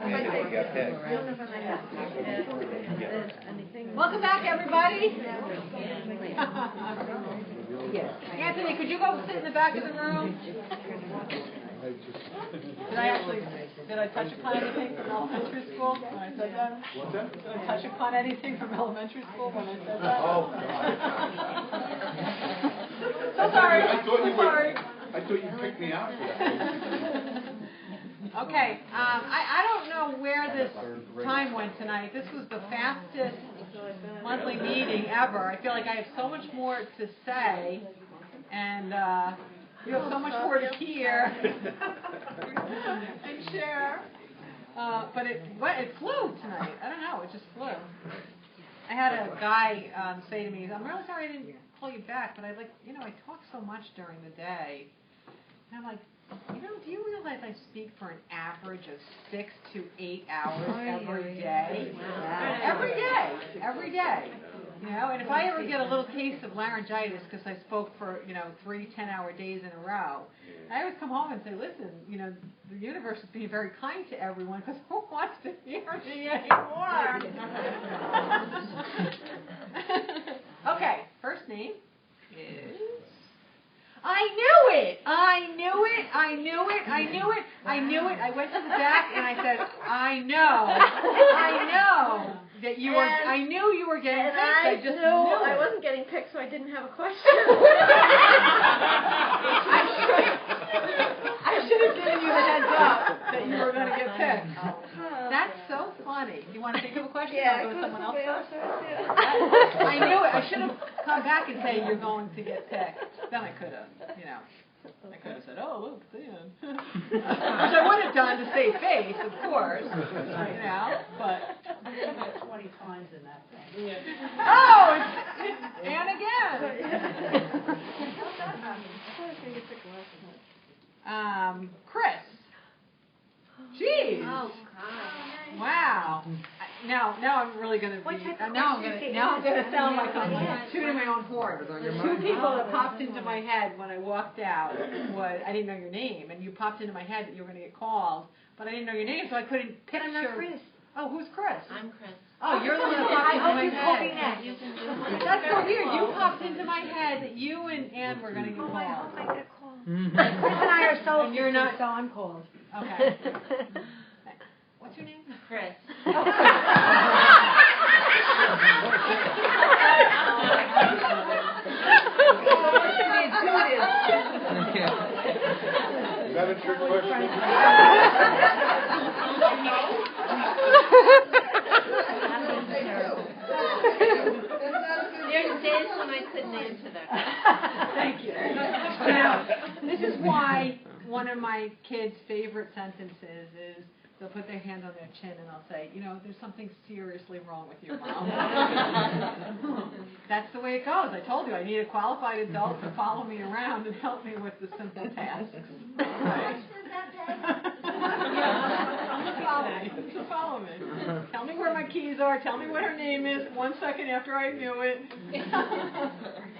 Yeah, you got that. Welcome back, everybody. Anthony, could you go sit in the back of the room? Did I touch upon anything from elementary school when I said that? What's that? Did I touch upon anything from elementary school when I said that? Oh. So sorry. I thought you Sorry. I thought you picked me out for that. Okay, I don't know where this time went tonight. This was the fastest monthly meeting ever. I feel like I have so much more to say, and you have so much more to hear and share. But it flew tonight. I don't know, it just flew. I had a guy say to me, I'm really sorry I didn't call you back, but I talk so much during the day. And I'm like, do you realize I speak for an average of 6 to 8 hours every day? Wow. Every day. And if I ever get a little case of laryngitis because I spoke for, 3 10-hour days in a row, I always come home and say, listen, the universe is being very kind to everyone because who wants to hear me anymore? Okay, first name is... I knew it! I went to the back and I said, I know that you were, I knew you were getting picked. I just knew I it. wasn't getting picked, so I didn't have a question. I should have given you the heads up that you were going to get picked. That's so funny. You want to think of a question? Yeah, I'll go to someone else. I I knew it. I should have come back and say you're going to get picked. Then I could have, I could have said, oh, look, Dan. Which I would have done to save face, of course. But. 20 times in that thing. Yeah. Oh, it's and again. Chris. Jeez. Oh, God. Wow. Now I'm really going to be. Now I'm going to sound like I'm shooting my own horn. The two people that popped into my head when I walked out was I didn't know your name, and you popped into my head that you were going to get called, but I didn't know your name, so I couldn't picture. I'm not Chris. Oh, who's Chris? I'm Chris. Oh, you're the one that popped into my head. You can do it. That's so weird. You popped into my head that you and Ann were going to get called. I hope I get called. Chris and I are so And you're not- so I'm called. Okay. What's your name? Chris. You have a trick question? There's days when I couldn't answer that. Thank you. Now, this is why one of my kids' favorite sentences is they'll put their hand on their chin and I'll say, there's something seriously wrong with you, Mom. That's the way it goes. I told you I need a qualified adult to follow me around and help me with the simple tasks. Right? To follow me. Tell me where my keys are. Tell me what her name is 1 second after I knew it.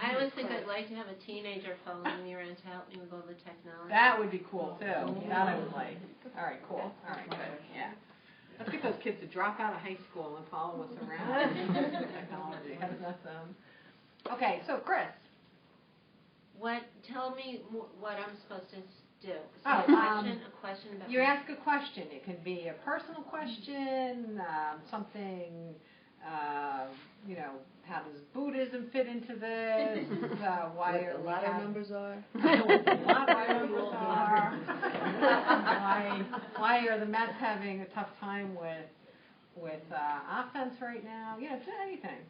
I always think I'd like to have a teenager following me around to help me with all the technology. That would be cool, too. That I would like. All right, cool. All right, good. Yeah. Let's get those kids to drop out of high school and follow us around with technology. How does that sound? Okay, so Chris. Tell me what I'm supposed to do. So Oh, a question about you ask a question. It can be a personal question, something, how does Buddhism fit into this? Why are a lot of numbers are. Why are the Mets having a tough time with offense right now? Just anything.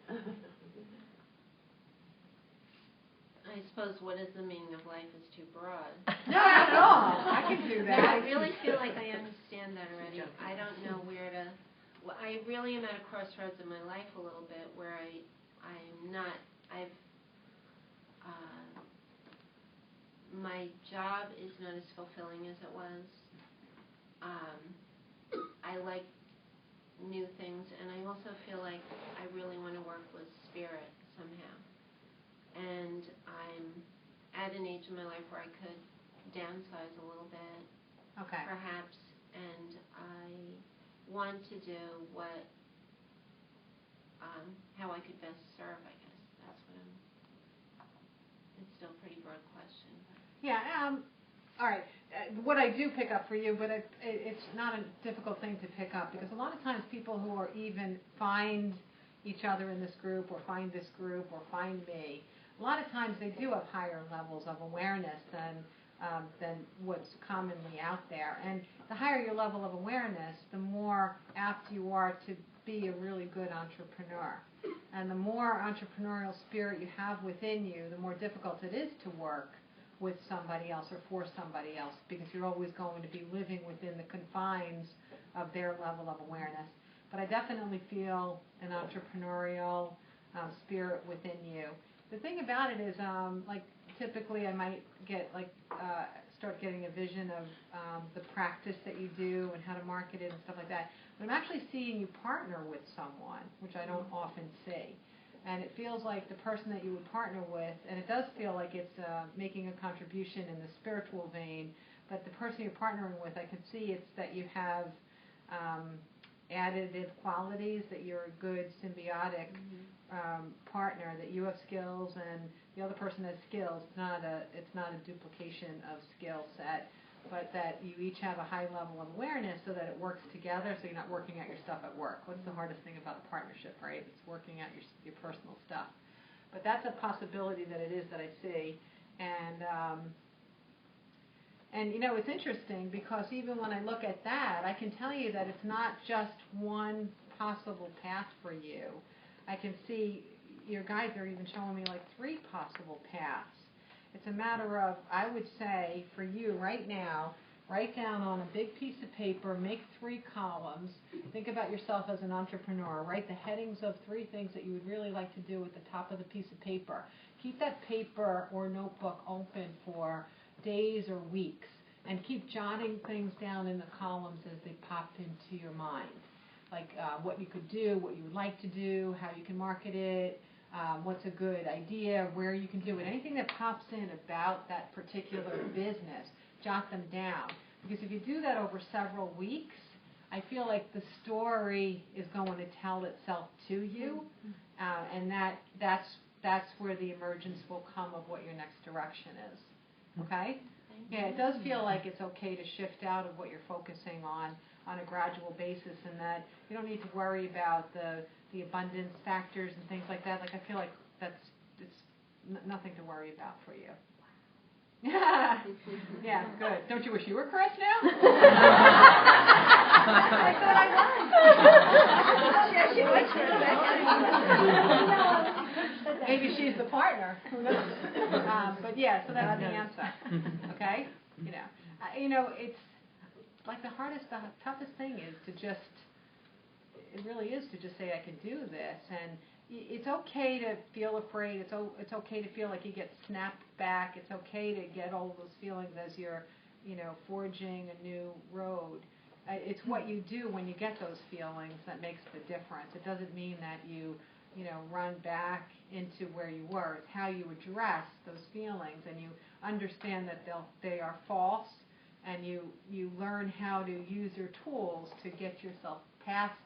I suppose what is the meaning of life is too broad. No, not at all. I can do that. I really feel like I understand that already. I don't know where to. Well, I really am at a crossroads in my life a little bit where I'm not. My job is not as fulfilling as it was. I like new things, and I also feel like I really want to work with spirit somehow. And I'm at an age in my life where I could downsize a little bit, Okay. perhaps, and I want to do, how I could best serve, I guess. That's what it's still a pretty broad question. Yeah, all right. What I do pick up for you, but it's not a difficult thing to pick up, because a lot of times people who are even find each other in this group or find this group or find me, a lot of times they do have higher levels of awareness than what's commonly out there. And the higher your level of awareness, the more apt you are to be a really good entrepreneur. And the more entrepreneurial spirit you have within you, the more difficult it is to work with somebody else or for somebody else, because you're always going to be living within the confines of their level of awareness. But I definitely feel an entrepreneurial spirit within you. The thing about it is, like, typically I might get, start getting a vision of the practice that you do and how to market it and stuff like that. But I'm actually seeing you partner with someone, which I don't often see. And it feels like the person that you would partner with, and it does feel like it's making a contribution in the spiritual vein, but the person you're partnering with, I can see it's that you have additive qualities, that you're a good symbiotic partner, that you have skills and the other person has skills. It's not a duplication of skill set, but that you each have a high level of awareness so that it works together, so you're not working out your stuff at work. What's the hardest thing about a partnership, right? It's working out your personal stuff. But that's a possibility that it is that I see. And you know, it's interesting because even when I look at that, I can tell you that it's not just one possible path for you. I can see your guides are even showing me like 3 possible paths. It's a matter of, I would say, for you right now, write down on a big piece of paper, make 3 columns, think about yourself as an entrepreneur, write the headings of 3 things that you would really like to do at the top of the piece of paper. Keep that paper or notebook open for days or weeks, and keep jotting things down in the columns as they pop into your mind. Like what you could do, what you would like to do, how you can market it, what's a good idea, where you can do it. Anything that pops in about that particular business, jot them down. Because if you do that over several weeks, I feel like the story is going to tell itself to you, and that's where the emergence will come of what your next direction is. Okay? Yeah, it does feel like it's okay to shift out of what you're focusing on a gradual basis, and that you don't need to worry about the abundance factors and things like that. Like, I feel like it's nothing to worry about for you. Yeah, good. Don't you wish you were Chris now? I thought I was. Yeah, she was. Maybe she's the partner. Who knows? But yeah, so that's the answer. Okay? You know, it's like the toughest thing is to just. It really is to just say, I can do this, and it's okay to feel afraid. It's okay to feel like you get snapped back. It's okay to get all those feelings as you're, forging a new road. It's what you do when you get those feelings that makes the difference. It doesn't mean that you run back into where you were. It's how you address those feelings, and you understand that they are false, and you learn how to use your tools to get yourself past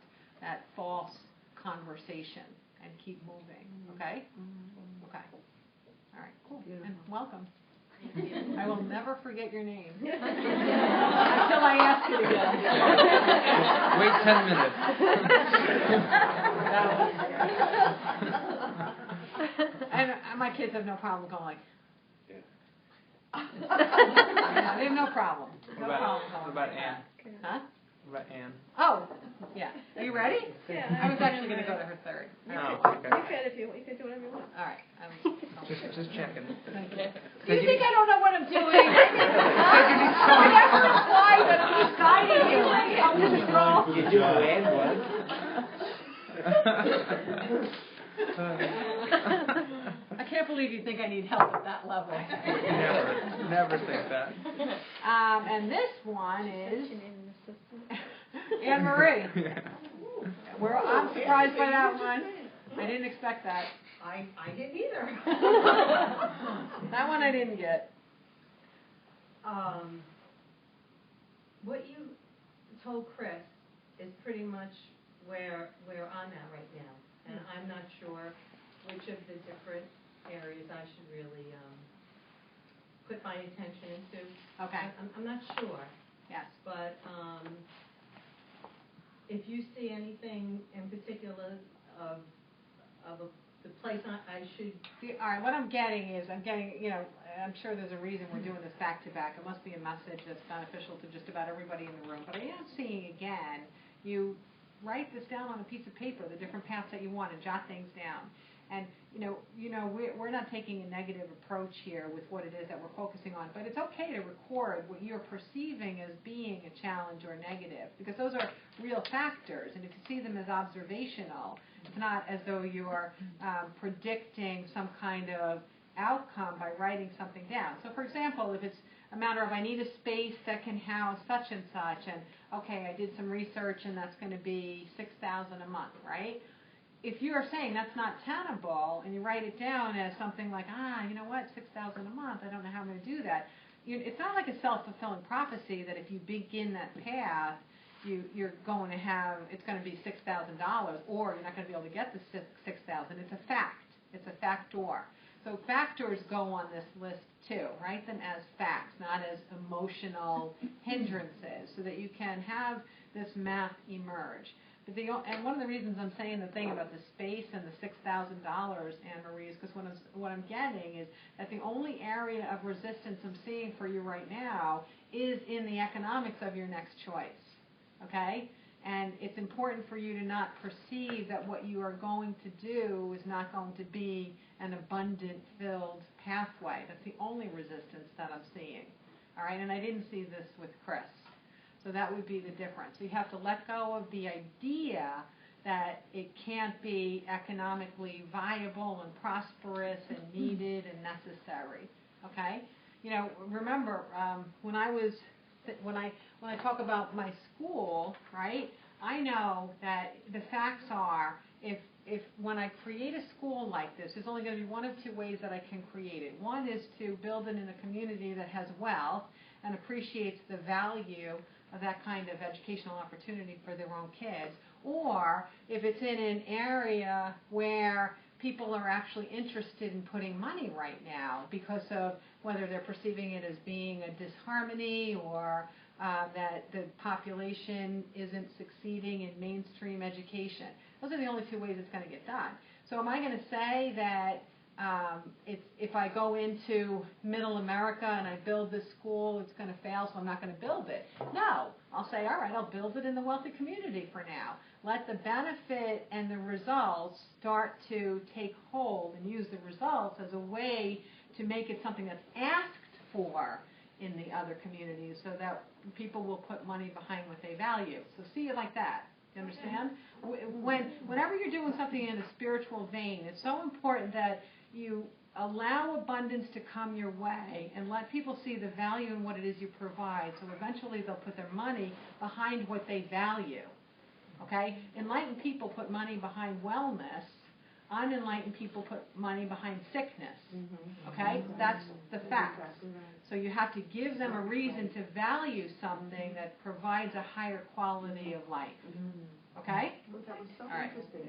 that false conversation and keep moving. Okay? Okay. All right, cool. And welcome. Thank you. I will never forget your name until I ask it again. Wait 10 minutes. And my kids have no problem going like. They have no problem. No problem going What about like Anne? that. Huh? What about Anne? Oh, yeah. Are you ready? Yeah. I was actually going to go to her third. Oh, okay. You can do whatever you want. All right. Just checking. Thank you. Do you think I don't know what I'm doing? I never imply that I'm just guiding you. I'm just wrong. You do I can't believe you think I need help at that level. Never think that. And this one is Anne Marie. I'm surprised by that one. I didn't expect that. I didn't either. That one I didn't get. What you told Chris is pretty much where I'm at right now. And I'm not sure which of the different areas I should really put my attention into. Okay. I'm not sure. Yes. But if you see anything in particular of the place I should. All right, what I'm getting, I'm sure there's a reason we're doing this back to back. It must be a message that's beneficial to just about everybody in the room. But I am seeing again, you write this down on a piece of paper, the different paths that you want, and jot things down. And we're not taking a negative approach here with what it is that we're focusing on, but it's okay to record what you're perceiving as being a challenge or negative, because those are real factors, and if you see them as observational, it's not as though you're predicting some kind of outcome by writing something down. So for example, if it's a matter of I need a space that can house such and such, and okay, I did some research and that's going to be $6,000 a month, right? If you're saying that's not tenable and you write it down as something like, you know what, $6,000 a month, I don't know how I'm going to do that. It's not like a self-fulfilling prophecy that if you begin that path, you're going to have, it's going to be $6,000, or you're not going to be able to get the $6,000. It's a fact. It's a factor. So factors go on this list too. Write them as facts, not as emotional hindrances, so that you can have this map emerge. And one of the reasons I'm saying the thing about the space and the $6,000, Anne-Marie, is because what I'm getting is that the only area of resistance I'm seeing for you right now is in the economics of your next choice, okay? And it's important for you to not perceive that what you are going to do is not going to be an abundant, filled pathway. That's the only resistance that I'm seeing, all right? And I didn't see this with Chris. So that would be the difference. So you have to let go of the idea that it can't be economically viable and prosperous and needed and necessary. Okay? Remember when I talk about my school, right? I know that the facts are if when I create a school like this, there's only going to be one of two ways that I can create it. One is to build it in a community that has wealth and appreciates the value of that kind of educational opportunity for their own kids, or if it's in an area where people are actually interested in putting money right now because of whether they're perceiving it as being a disharmony or that the population isn't succeeding in mainstream education. Those are the only two ways it's going to get done. So am I going to say that if I go into middle America and I build this school, it's going to fail, so I'm not going to build it? No. I'll say, all right, I'll build it in the wealthy community for now. Let the benefit and the results start to take hold, and use the results as a way to make it something that's asked for in the other communities, so that people will put money behind what they value. So see it like that. You understand? Whenever you're doing something in a spiritual vein, it's so important that you allow abundance to come your way and let people see the value in what it is you provide, so eventually they'll put their money behind what they value. Okay? Enlightened people put money behind wellness. Unenlightened people put money behind sickness. Okay? That's the fact. So you have to give them a reason to value something that provides a higher quality of life. Okay? That was so All right. interesting.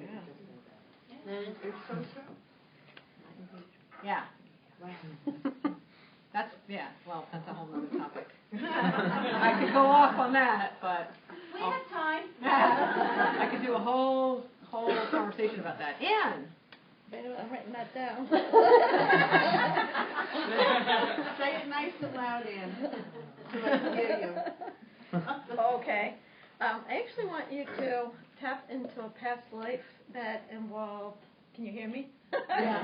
Yeah. It's so true. Yeah. That's a whole other topic. I could go off on that, but We have time. I could do a whole conversation about that. Anne. Wait a minute, I'm writing that down. Say it nice and loud, Ann, so I can hear you. Okay. I actually want you to tap into a past life that involved, can you hear me? Yeah.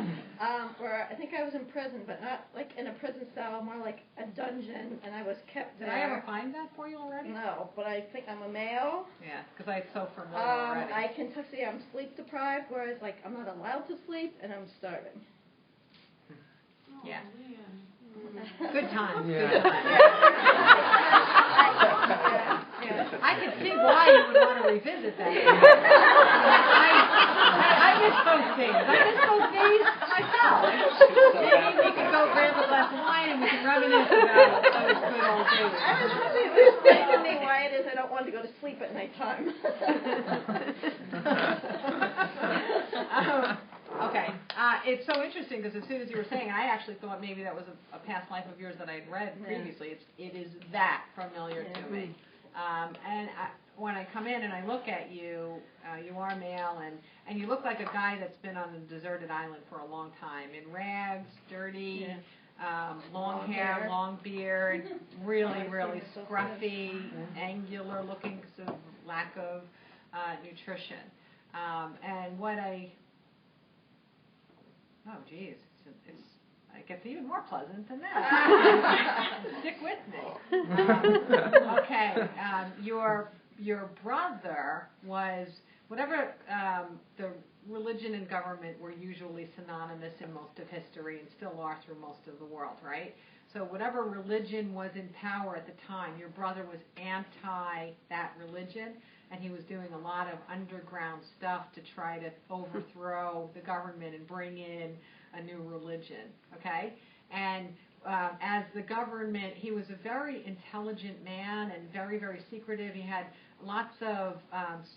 Where I think I was in prison, but not like in a prison cell, more like a dungeon, and I was kept Did there. I ever find that for you already? No, but I think I'm a male. Yeah, because I'm so familiar already. I can tell you I'm sleep deprived, whereas like I'm not allowed to sleep, and I'm starving. Yeah. Good times. Yeah. Good times. I can see why you would want to revisit that. I miss those days. I miss those days myself. Maybe we could go grab a glass of wine and we can reminisce about those good old days. Explain to me why it is I don't want to go to sleep at nighttime. Okay, it's so interesting because as soon as you were saying, I actually thought maybe that was a past life of yours that I had read previously. It is that familiar to me. And when I come in and I look at you, you are male, and you look like a guy that's been on a deserted island for a long time, in rags, dirty, long hair, long beard, really, really scruffy, angular looking because of lack of nutrition. And what it gets even more pleasant than that. Stick with me. Okay, your brother was, whatever the religion and government were usually synonymous in most of history and still are through most of the world, right? So whatever religion was in power at the time, your brother was anti that religion, and he was doing a lot of underground stuff to try to overthrow the government and bring in a new religion, okay? And as the government, he was a very intelligent man and very, very secretive. He had lots of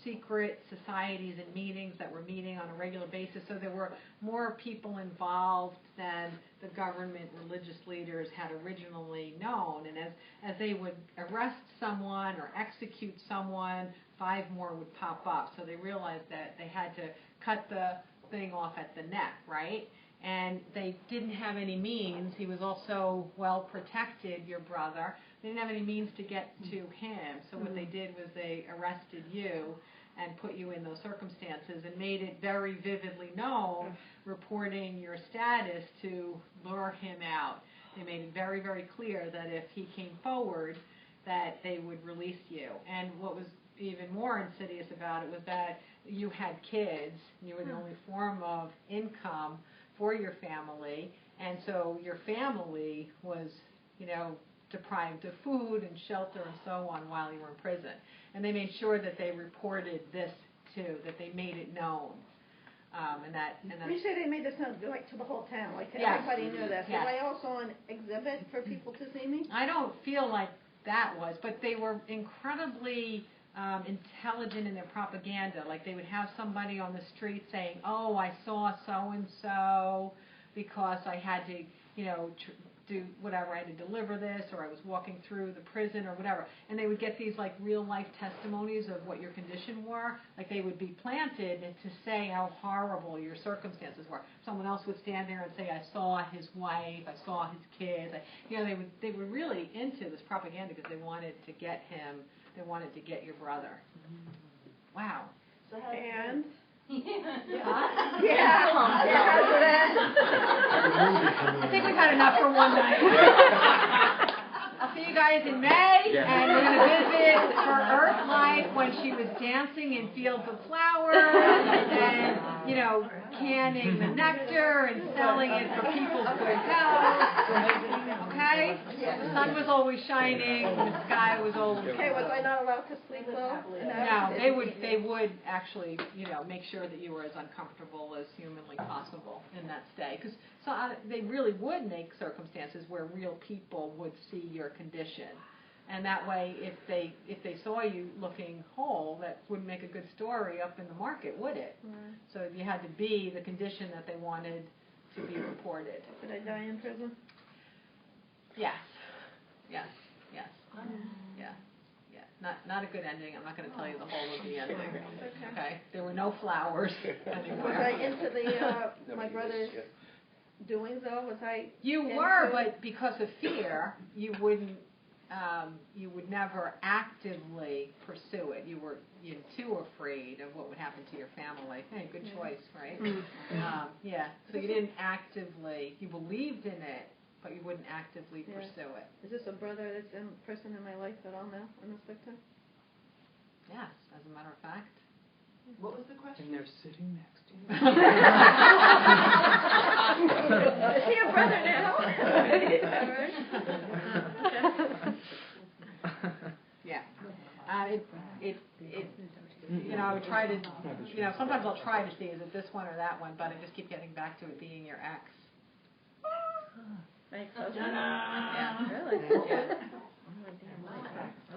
secret societies and meetings that were meeting on a regular basis, so there were more people involved than the government religious leaders had originally known. And as they would arrest someone or execute someone, 5 more would pop up. So they realized that they had to cut the thing off at the neck, right? And they didn't have any means. He was also well protected, your brother. They didn't have any means to get to him. So what they did was they arrested you and put you in those circumstances and made it very vividly known, reporting your status to lure him out. They made it very, very clear that if he came forward, that they would release you. And what was even more insidious about it was that you had kids. You were the only form of income for your family, and so your family was, deprived of food and shelter and so on while you were in prison. And they made sure that they reported this too, that they made it known. You say they made this known like to the whole town, like Yes. everybody knew this. Yes. Was I also on exhibit for people to see me? I don't feel like that was, but they were incredibly intelligent in their propaganda. Like they would have somebody on the street saying, "Oh, I saw so and so because I had to, do whatever, I had to deliver this, or I was walking through the prison or whatever." And they would get these like real life testimonies of what your condition were. Like they would be planted to say how horrible your circumstances were. Someone else would stand there and say, "I saw his wife, I saw his kids." They were really into this propaganda because they wanted to get him. They wanted to get your brother. Wow. So how And I think we've had enough for one night. I'll see you guys in May, and we're going to visit her Earth life when she was dancing in fields of flowers and, canning the nectar and selling it for people's good health. Okay? The sun was always shining, the sky was always... Okay, was I not allowed to sleep though? No, they would actually, make sure that you were as uncomfortable as humanly possible in that stay. Because they really would make circumstances where real people would see your condition. And that way, if they saw you looking whole, that wouldn't make a good story up in the market, would it? Right. So you had to be the condition that they wanted to be reported. Did I die in prison? Yes. Yes. Yes. Yeah. Yeah. Not a good ending. I'm not going to tell you the whole of the ending. Okay. There were no flowers anywhere. Was I into the my brother's doings though? Was I? You were, but because of fear, you would never actively pursue it. You were too afraid of what would happen to your family. Hey, good choice, right? Yeah. So you didn't actively. You believed in it, but you wouldn't actively pursue it. Is this a brother that's a person in my life that I'll know in this victim? Yes, as a matter of fact. What was the question? And they're sitting next to you. Is he a brother now? Yeah. I would try to, sometimes I'll try to see, is it this one or that one, but I just keep getting back to it being your ex. Ex-husband? Yeah. Really? Yeah.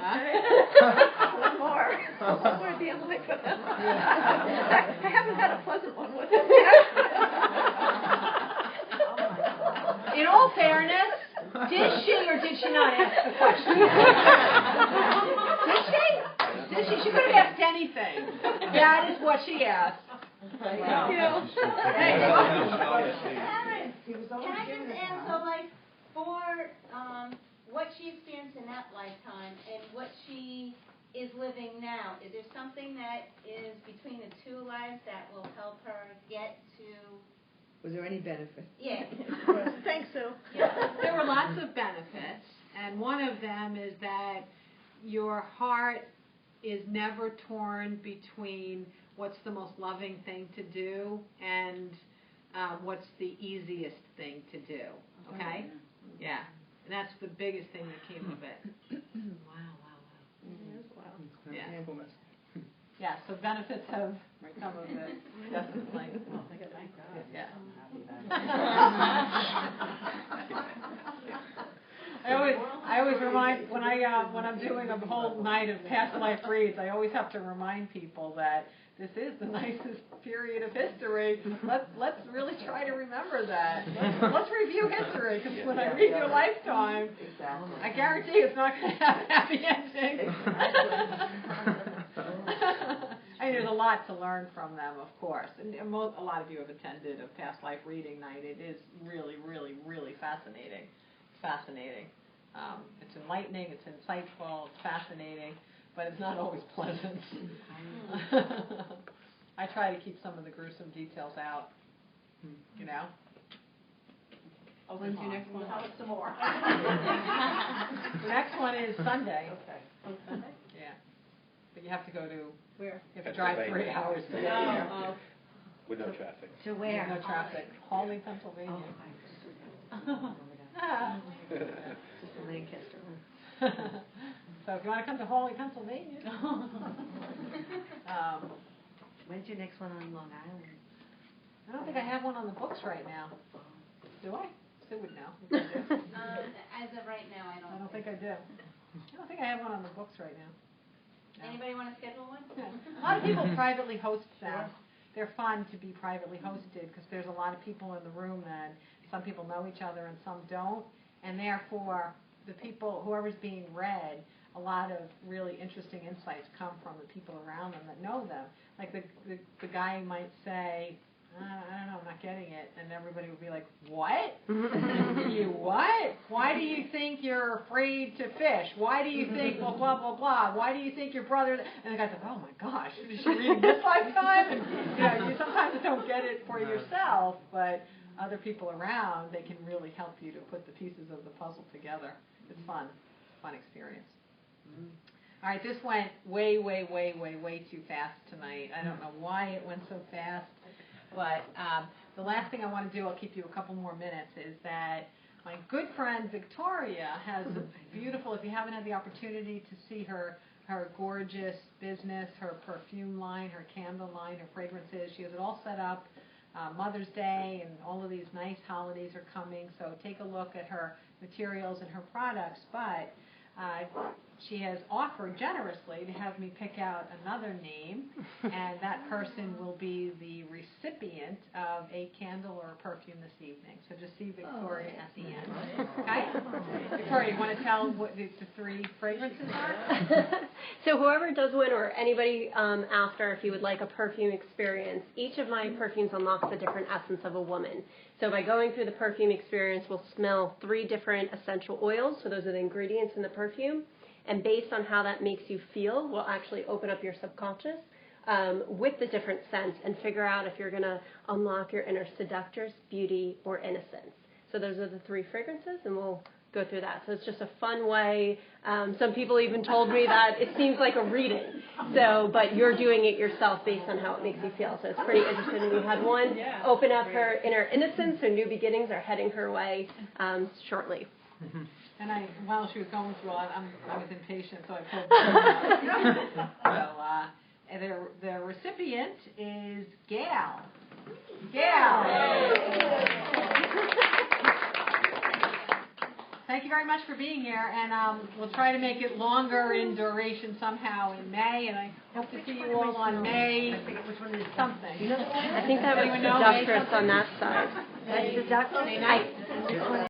One more. One more damn lick with him. I haven't had a pleasant one with him In all fairness, did she or did she not ask the question? Did she? Did she? She could have asked anything. That is what she asked. Thank you. Hey, Karen, He was can always I giving just us ask, so like, for, what she experienced in that lifetime and what she is living now, is there something that is between the two lives that will help her get to, Was there any benefit? yeah. Thanks, Sue. there were lots of benefits, and one of them is that your heart is never torn between what's the most loving thing to do and what's the easiest thing to do. Okay? Yeah. And that's the biggest thing that came of it. Wow. Yeah. Mindfulness. Yeah, so benefits have come of it, definitely. Yeah. I always remind, when I'm doing a whole night of past life reads, I always have to remind people that this is the nicest period of history. Let's really try to remember that. Let's review history, because when I read your lifetime, I guarantee it's not going to have a happy ending. I mean, there's a lot to learn from them, of course. And a lot of you have attended a past life reading night. It is really, really, really fascinating. It's fascinating. It's enlightening, it's insightful, it's fascinating, but it's not always pleasant. I try to keep some of the gruesome details out, you know. When's your next one? Tell us some more. The next one is Sunday. Okay. On Sunday? Yeah. But you have to go to, Where? you have to drive 3 hours to get there. Oh, With no traffic. To where? No traffic. Hawley, Pennsylvania. Just in Lancaster. So if you want to come to Hawley, Pennsylvania. When's your next one on Long Island? I don't think I have one on the books right now. Do I? Sue would know. I do. As of right now, I don't think I do. I don't think I have one on the books right now. No. Anybody want to schedule one? A lot of people privately host them. They're fun to be privately hosted because there's a lot of people in the room, and some people know each other and some don't, and therefore the people, whoever's being read, a lot of really interesting insights come from the people around them that know them. Like the guy might say, I don't know, I'm not getting it, and everybody would be like, what? You what? Why do you think you're afraid to fish? Why do you think blah, blah, blah, blah? Why do you think your brother, and the guy's like, oh my gosh, is she reading this lifetime? And, you sometimes don't get it for yourself, but other people around, they can really help you to put the pieces of the puzzle together. It's fun experience. All right, this went way, way, way, way, way too fast tonight. I don't know why it went so fast. But the last thing I want to do, I'll keep you a couple more minutes, is that my good friend Victoria has a beautiful, if you haven't had the opportunity to see her gorgeous business, her perfume line, her candle line, her fragrances, she has it all set up. Mother's Day and all of these nice holidays are coming, so take a look at her materials and her products. But she has offered generously to have me pick out another name, and that person will be the recipient of a candle or a perfume this evening. So just see Victoria at the end. Okay? Victoria, you want to tell what the 3 fragrances are? So whoever does win, or anybody after, if you would like a perfume experience, each of my perfumes unlocks a different essence of a woman. So by going through the perfume experience, we'll smell 3 different essential oils. So those are the ingredients in the perfume. And based on how that makes you feel, we'll actually open up your subconscious with the different scents and figure out if you're going to unlock your inner seductress, beauty, or innocence. So those are the 3 fragrances, and we'll go through that. So it's just a fun way. Some people even told me that it seems like a reading. But you're doing it yourself based on how it makes you feel. So it's pretty interesting. And we had one open up her inner innocence, so new beginnings are heading her way shortly. And while she was going through all that, I was impatient, so I pulled them out. So the recipient is Gail. Gail. thank you very much for being here, and we'll try to make it longer in duration somehow in May, and I hope to see you all on May something. I think that was the duchess on that side. That's the duck. May 9th?